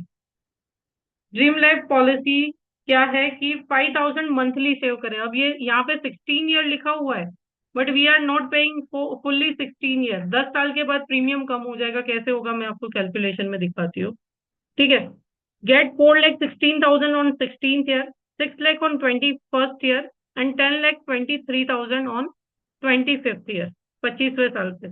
Dream life policy क्या है कि 5,000 मंथली सेव करें। अब ये यहाँ पे 16 ईयर लिखा हुआ है, but we are not paying fully 16 year. 10 साल के बाद प्रीमियम कम हो जाएगा, कैसे होगा मैं आपको कैलकुलेशन में दिखाती हूँ। ठीक है। Get 4,16,000 on 16th year, 6 lakh on 21st year, and 10,23,000 on 25th year, 25वें साल से।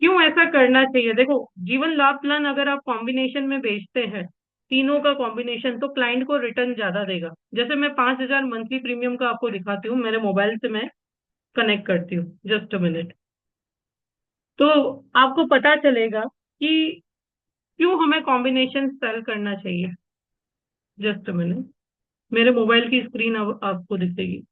क्यों ऐसा करना चाहिए? देखो, जीवन लाभ प्लान अगर आप कॉम्बिनेशन में बेचते हैं, तीनों का कॉम्बिनेशन, तो क्लाइंट को रिटर्न ज्यादा देगा। जैसे मैं 5,000 मंथली प्रीमियम का आपको दिखाती हूँ, मेरे मोबाइल से मैं कनेक्ट करती हूँ, जस्ट अ मिनट। तो आपको पता चलेगा कि क्यों हमें कॉम्बिनेशन सेल करना चाहिए। जस्ट अ मिनट, मेरे मोबाइल की स्क्रीन अब आपको दिखेगी।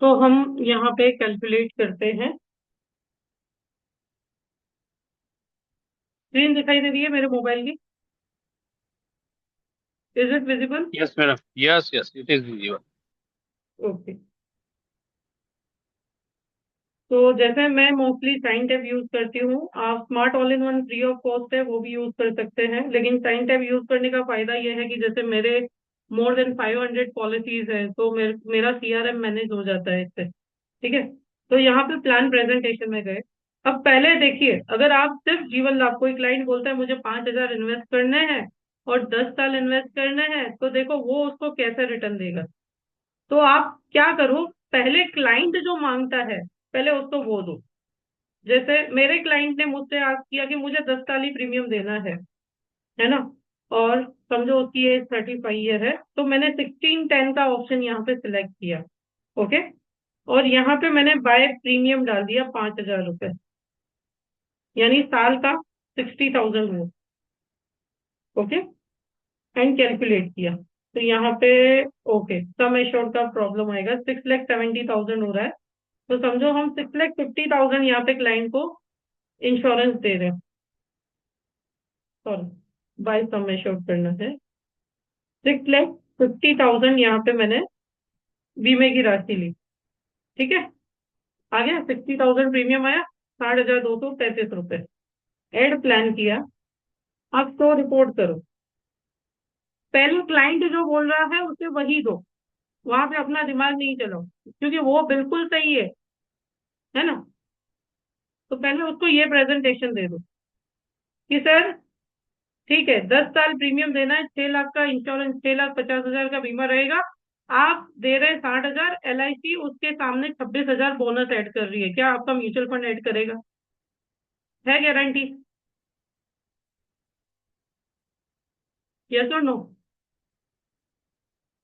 तो हम यहाँ पे कैलकुलेट करते हैं। स्क्रीन दिखाई दे रही है मेरे मोबाइल की? Is it visible? Yes, madam. Yes, yes, it is visible. Okay. तो जैसे मैं मोस्टली साइन टैब यूज करती हूँ, आप smart all in one free of cost है वो भी यूज कर सकते हैं। लेकिन साइन टैब यूज करने का फायदा ये है कि जैसे मेरे मोर देन 500 पॉलिसीज है, तो मेरा सीआरएम मैनेज हो जाता है इससे। ठीक है। तो यहाँ पे प्लान प्रेजेंटेशन में गए। अब पहले देखिए, अगर आप सिर्फ जीवन लाभ, कोई क्लाइंट बोलता है मुझे 5,000 इन्वेस्ट करने हैं और 10 साल इन्वेस्ट करने हैं, तो देखो वो उसको कैसे रिटर्न देगा। तो आप क्या करो, पहले क्लाइंट जो मांगता है पहले उसको वो दो। जैसे मेरे क्लाइंट ने मुझसे आस्क किया कि मुझे 10 साल ही प्रीमियम देना है ना, और समझो उसकी एज 35 ईयर है, तो मैंने 1610 का ऑप्शन यहाँ पे सिलेक्ट किया। ओके। और यहाँ पे मैंने बाय प्रीमियम डाल दिया 5,000 रुपये, यानी साल का 60,000 वो। ओके। एंड कैलकुलेट किया तो यहाँ पे ओके, सम एश्योर्ड का प्रॉब्लम आएगा, 6,70,000 हो रहा है। तो समझो हम 6,50,000 यहाँ पे क्लाइंट को इंश्योरेंस दे रहे हैं। सॉरी, बाय सम एश्योर्ड करना है। 6,50,000 यहाँ पे मैंने बीमे की राशि ली। ठीक है। आ गया, 60,000 प्रीमियम आया, 60,235 रुपये। एड प्लान किया। अब तो रिपोर्ट करो। पहले क्लाइंट जो बोल रहा है उसे वही दो, वहां पे अपना दिमाग नहीं चलाओ, क्योंकि वो बिल्कुल सही है ना। तो पहले उसको ये प्रेजेंटेशन दे दो कि सर ठीक है, 10 साल प्रीमियम देना है, 6 लाख का इंश्योरेंस, 6,50,000 का बीमा रहेगा। आप दे रहे हैं 60,000, LIC उसके सामने 26,000 बोनस ऐड कर रही है, क्या आपका म्यूचुअल फंड ऐड करेगा? है गारंटी? यस और नो?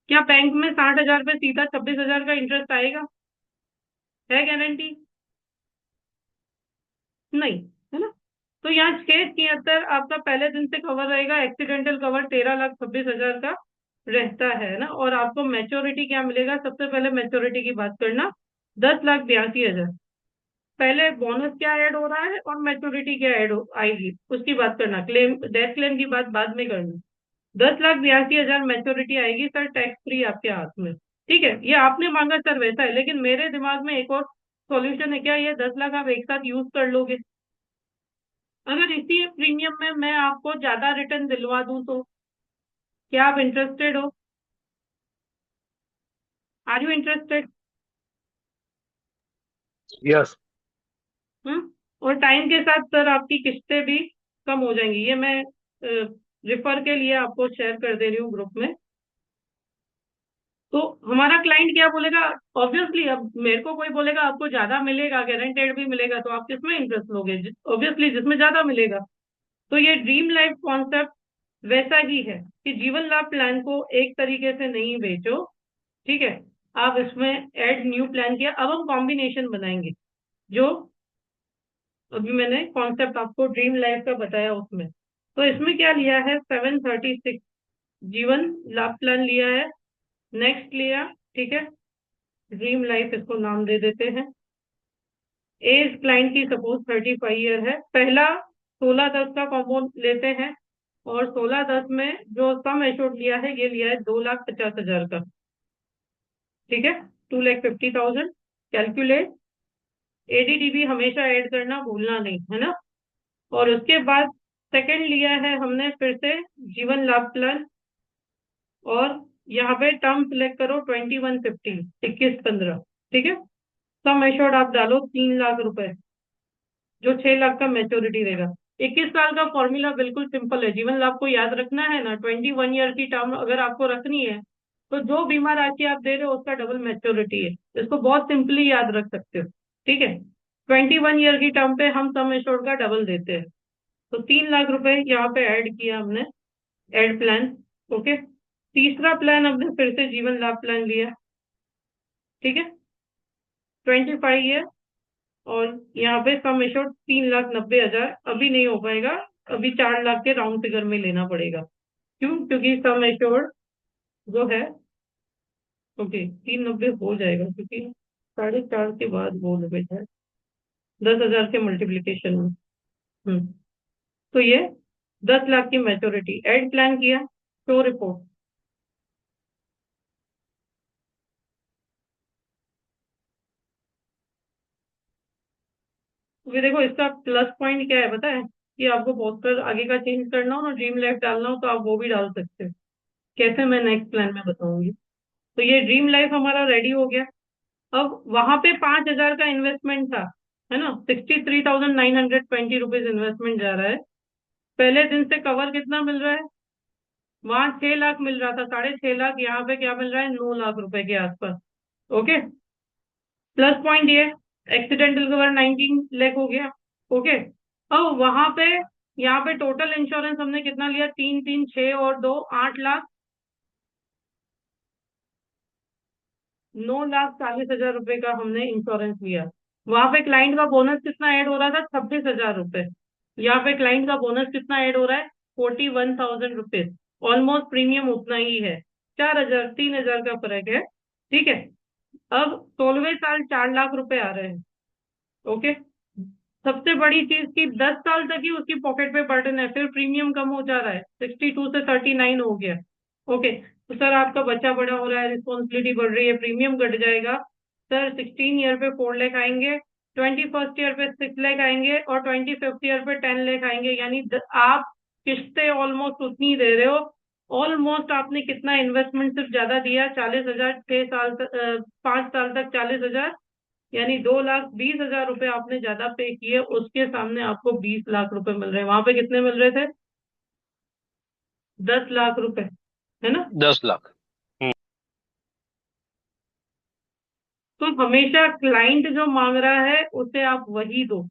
क्या बैंक में 60,000 पे सीधा 26,000 का इंटरेस्ट आएगा? है गारंटी? नहीं, है ना। तो यहाँ 6,76 आपका पहले दिन से कवर रहेगा। एक्सीडेंटल कवर 13,26,000 का रहता है ना। और आपको मैच्योरिटी क्या मिलेगा? सबसे पहले मैच्योरिटी की बात करना, 10,82,000। पहले बोनस क्या ऐड हो रहा है और मैच्योरिटी क्या ऐड आएगी उसकी बात करना। क्लेम, डेथ क्लेम की बात बाद में करना। 10,82,000 मैच्योरिटी आएगी सर, टैक्स फ्री आपके हाथ में। ठीक है, ये आपने मांगा सर वैसा है, लेकिन मेरे दिमाग में एक और सॉल्यूशन है। क्या ये 10 लाख आप एक साथ यूज कर लोगे? अगर इसी प्रीमियम में मैं आपको ज्यादा रिटर्न दिलवा दूं तो क्या आप इंटरेस्टेड हो? Are you interested? Yes. हम्म। और टाइम के साथ सर आपकी किस्तें भी कम हो जाएंगी। ये मैं रिफर के लिए आपको शेयर कर दे रही हूँ ग्रुप में। तो हमारा क्लाइंट क्या बोलेगा? ऑब्वियसली, अब मेरे को कोई बोलेगा आपको ज्यादा मिलेगा, गारंटेड भी मिलेगा, तो आप किसमें इंटरेस्ट लोगे? ऑब्वियसली जिसमें ज्यादा मिलेगा। तो ये ड्रीम लाइफ कॉन्सेप्ट वैसा ही है कि जीवन लाभ प्लान को एक तरीके से नहीं बेचो, ठीक है। आप इसमें ऐड न्यू प्लान किया, अब हम कॉम्बिनेशन बनाएंगे। जो अभी मैंने कॉन्सेप्ट आपको ड्रीम लाइफ का बताया उसमें, तो इसमें क्या लिया है, 736 जीवन लाभ प्लान लिया है। नेक्स्ट लिया, ठीक है, ड्रीम लाइफ इसको नाम दे देते हैं। एज क्लाइंट की सपोज 35 ईयर है। पहला 16-10 का कॉम्बो लेते हैं, और 16-10 में जो सम एश्योर्ड लिया है, ये लिया है 2,50,000 का, ठीक है, 2,50,000। कैलकुलेट, एडीडीबी हमेशा ऐड करना भूलना नहीं, है ना। और उसके बाद सेकंड लिया है हमने फिर से जीवन लाभ प्लान, और यहाँ पे टर्म सिलेक्ट करो 2150, 21-15, ठीक है। सम एश्योर्ड आप डालो 3 लाख रुपए, जो 6 लाख का मैच्योरिटी देगा। 21 साल का फॉर्मूला बिल्कुल सिंपल है, जीवन लाभ को याद रखना है ना, 21 ईयर की टर्म अगर आपको रखनी है, तो जो बीमा राशि आप दे रहे हो उसका डबल मैच्योरिटी है। इसको बहुत सिंपली याद रख सकते हो, ठीक है। 21 ईयर की टर्म पे हम सम एश्योर्ड का डबल देते हैं, तो 3 लाख रुपए यहाँ पे ऐड किया हमने, एड प्लान, ओके। तीसरा प्लान हमने फिर से जीवन लाभ प्लान लिया, ठीक है, 25 ईयर, और यहाँ पे सम एश्योर्ड 3,90,000, अभी नहीं हो पाएगा, अभी 4 लाख के राउंड फिगर में लेना पड़ेगा। क्यों? क्योंकि सम एश्योर्ड जो है, ओके, 390 हो जाएगा, क्योंकि 4.5 के बाद वो लिमिट है 10,000 के मल्टीप्लीकेशन में। हम्म तो ये 10 लाख की मैच्योरिटी, एड प्लान किया, शो रिपोर्ट। ये देखो, इसका प्लस पॉइंट क्या है पता है, कि आपको बहुत कर आगे का चेंज करना हो ना, ड्रीम लाइफ डालना हो, तो आप वो भी डाल सकते हो। कैसे, मैं नेक्स्ट प्लान में बताऊंगी। तो ये ड्रीम लाइफ हमारा रेडी हो गया। अब वहां पे 5,000 का इन्वेस्टमेंट था, है ना, 63,920 इन्वेस्टमेंट जा रहा है। पहले दिन से कवर कितना मिल रहा है, वहां 6 लाख मिल रहा था, 6.5 लाख, यहाँ पे क्या मिल रहा है, 9 लाख रुपए के आसपास, ओके। प्लस पॉइंट ये, एक्सीडेंटल कवर 19 लाख हो गया, ओके। अब वहां पे, यहाँ पे टोटल इंश्योरेंस हमने कितना लिया, 3, 3, 6 और 2, 8 लाख, 9,40,000 रुपए का हमने इंश्योरेंस लिया। वहां पे क्लाइंट का बोनस कितना ऐड हो रहा था, 26,000 रुपए। यहाँ पे क्लाइंट का बोनस कितना ऐड हो रहा है, 41,000 रुपीज। ऑलमोस्ट प्रीमियम उतना ही है, 4,000, 3,000 का फर्क है, ठीक है। अब 16वें साल 4 लाख रुपए आ रहे हैं, ओके। सबसे बड़ी चीज की 10 साल तक ही उसकी पॉकेट पे बर्डन है, फिर प्रीमियम कम हो जा रहा है, 62 से 39 हो गया, ओके। तो सर आपका बच्चा बड़ा हो रहा है, रिस्पॉन्सिबिलिटी बढ़ रही है, प्रीमियम घट जाएगा। सर 16 ईयर पे 4 लाख आएंगे, 21st ईयर पे 6 लाख आएंगे, और 25th ईयर पे 10 लाख आएंगे, यानी आप किस्तें ऑलमोस्ट उतनी ही दे रहे हो। ऑलमोस्ट आपने कितना इन्वेस्टमेंट सिर्फ ज्यादा दिया, 40,000, 6 साल तक, 5 साल तक 40,000, यानी 2,20,000 रुपए आपने ज्यादा पे किए, उसके सामने आपको 20 लाख रुपए मिल रहे हैं। वहां पे कितने मिल रहे थे, 10 लाख रुपए, है ना। 10 लाख। तो हमेशा क्लाइंट जो मांग रहा है उसे आप वही दो,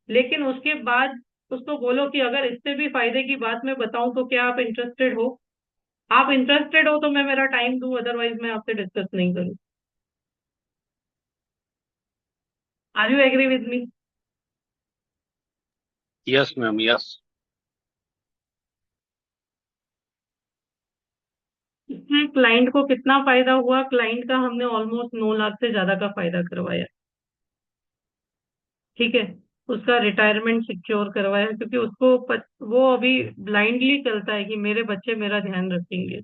लेकिन उसके बाद उसको बोलो कि अगर इससे भी फायदे की बात मैं बताऊं तो क्या आप इंटरेस्टेड हो। आप इंटरेस्टेड हो तो मैं मेरा टाइम दूं, अदरवाइज मैं आपसे डिस्कस नहीं करूं। Are you agree with me? Yes, ma'am. Yes. इसमें क्लाइंट को कितना फायदा हुआ, क्लाइंट का हमने ऑलमोस्ट 9 लाख से ज्यादा का फायदा करवाया, ठीक है। उसका रिटायरमेंट सिक्योर करवाया, क्योंकि वो अभी ब्लाइंडली चलता है कि मेरे बच्चे मेरा ध्यान रखेंगे,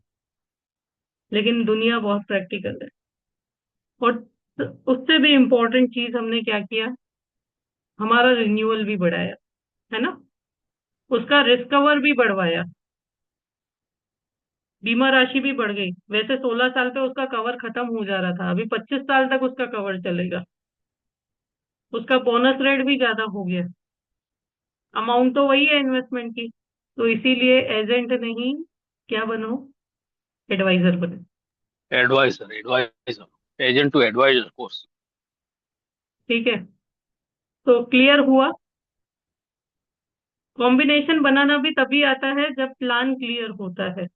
लेकिन दुनिया बहुत प्रैक्टिकल है। और उससे भी इम्पोर्टेंट चीज हमने क्या किया, हमारा रिन्यूअल भी बढ़ाया, है ना, उसका रिस्क कवर भी बढ़वाया, बीमा राशि भी बढ़ गई। वैसे 16 साल पे उसका कवर खत्म हो जा रहा था, अभी 25 साल तक उसका कवर चलेगा। उसका बोनस रेट भी ज्यादा हो गया, अमाउंट तो वही है इन्वेस्टमेंट की। तो इसीलिए एजेंट नहीं, क्या बनो, एडवाइजर बने, Advisor. Advisor. Agent to advisor course. ठीक है। तो क्लियर हुआ। कॉम्बिनेशन बनाना भी तभी आता है जब प्लान क्लियर होता है।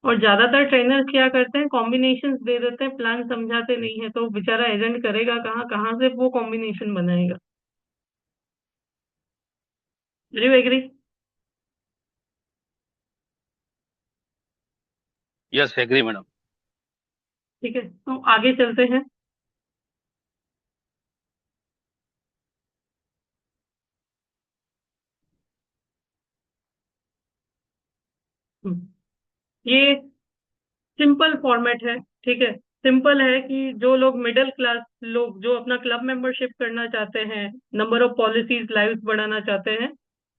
और ज्यादातर ट्रेनर्स क्या करते हैं, कॉम्बिनेशंस दे देते हैं, प्लान समझाते नहीं है, तो बेचारा एजेंट करेगा कहाँ, कहाँ से वो कॉम्बिनेशन बनाएगा। You agree? Yes, agree madam. ठीक है, तो आगे चलते हैं। हम्म, ये सिंपल फॉर्मेट है। ठीक है, सिंपल है कि जो लोग मिडिल क्लास लोग जो अपना क्लब मेंबरशिप करना चाहते हैं, नंबर ऑफ पॉलिसीज लाइव बढ़ाना चाहते हैं,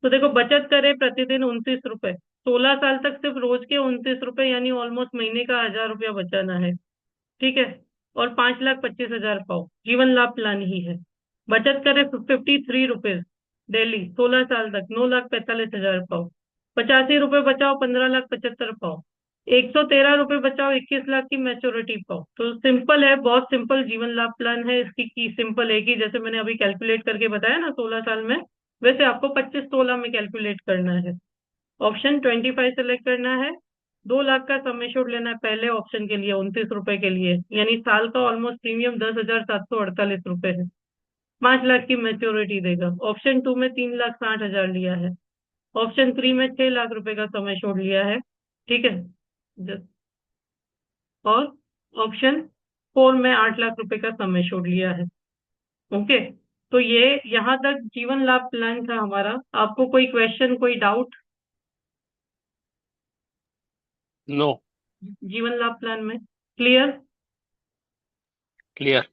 तो देखो बचत करें प्रतिदिन 29 रुपए, 16 साल तक सिर्फ रोज के 29 रुपए, यानी ऑलमोस्ट महीने का 1000 रुपया बचाना है। ठीक है, और 5,25,000 पाओ, जीवन लाभ प्लान ही है। बचत करें 53 रुपीज डेली, 16 साल तक, 9,45,000 पाओ। 85 रुपए बचाओ, 15,75,000 पाओ। 113 रुपए बचाओ, 21 लाख की मैच्योरिटी पाओ। तो सिंपल है, बहुत सिंपल जीवन लाभ प्लान है। इसकी की सिंपल है कि जैसे मैंने अभी कैलकुलेट करके बताया ना 16 साल में, वैसे आपको 25 16 में कैलकुलेट करना है। ऑप्शन 25 सेलेक्ट करना है। 2 लाख का सम एश्योर्ड लेना है पहले ऑप्शन के लिए, 29 रुपए के लिए, यानी साल का ऑलमोस्ट प्रीमियम 10,748 रुपए है। 5 लाख की मेच्योरिटी देगा। ऑप्शन 2 में 3,60,000 लिया है। ऑप्शन 3 में 6 लाख रुपए का सम एश्योर्ड लिया है। ठीक है, और ऑप्शन 4 में 8 लाख रुपए का सम एश्योर्ड लिया है। ओके, तो ये यहाँ तक जीवन लाभ प्लान था हमारा। आपको कोई क्वेश्चन, कोई डाउट नो। जीवन लाभ प्लान में? क्लियर? क्लियर।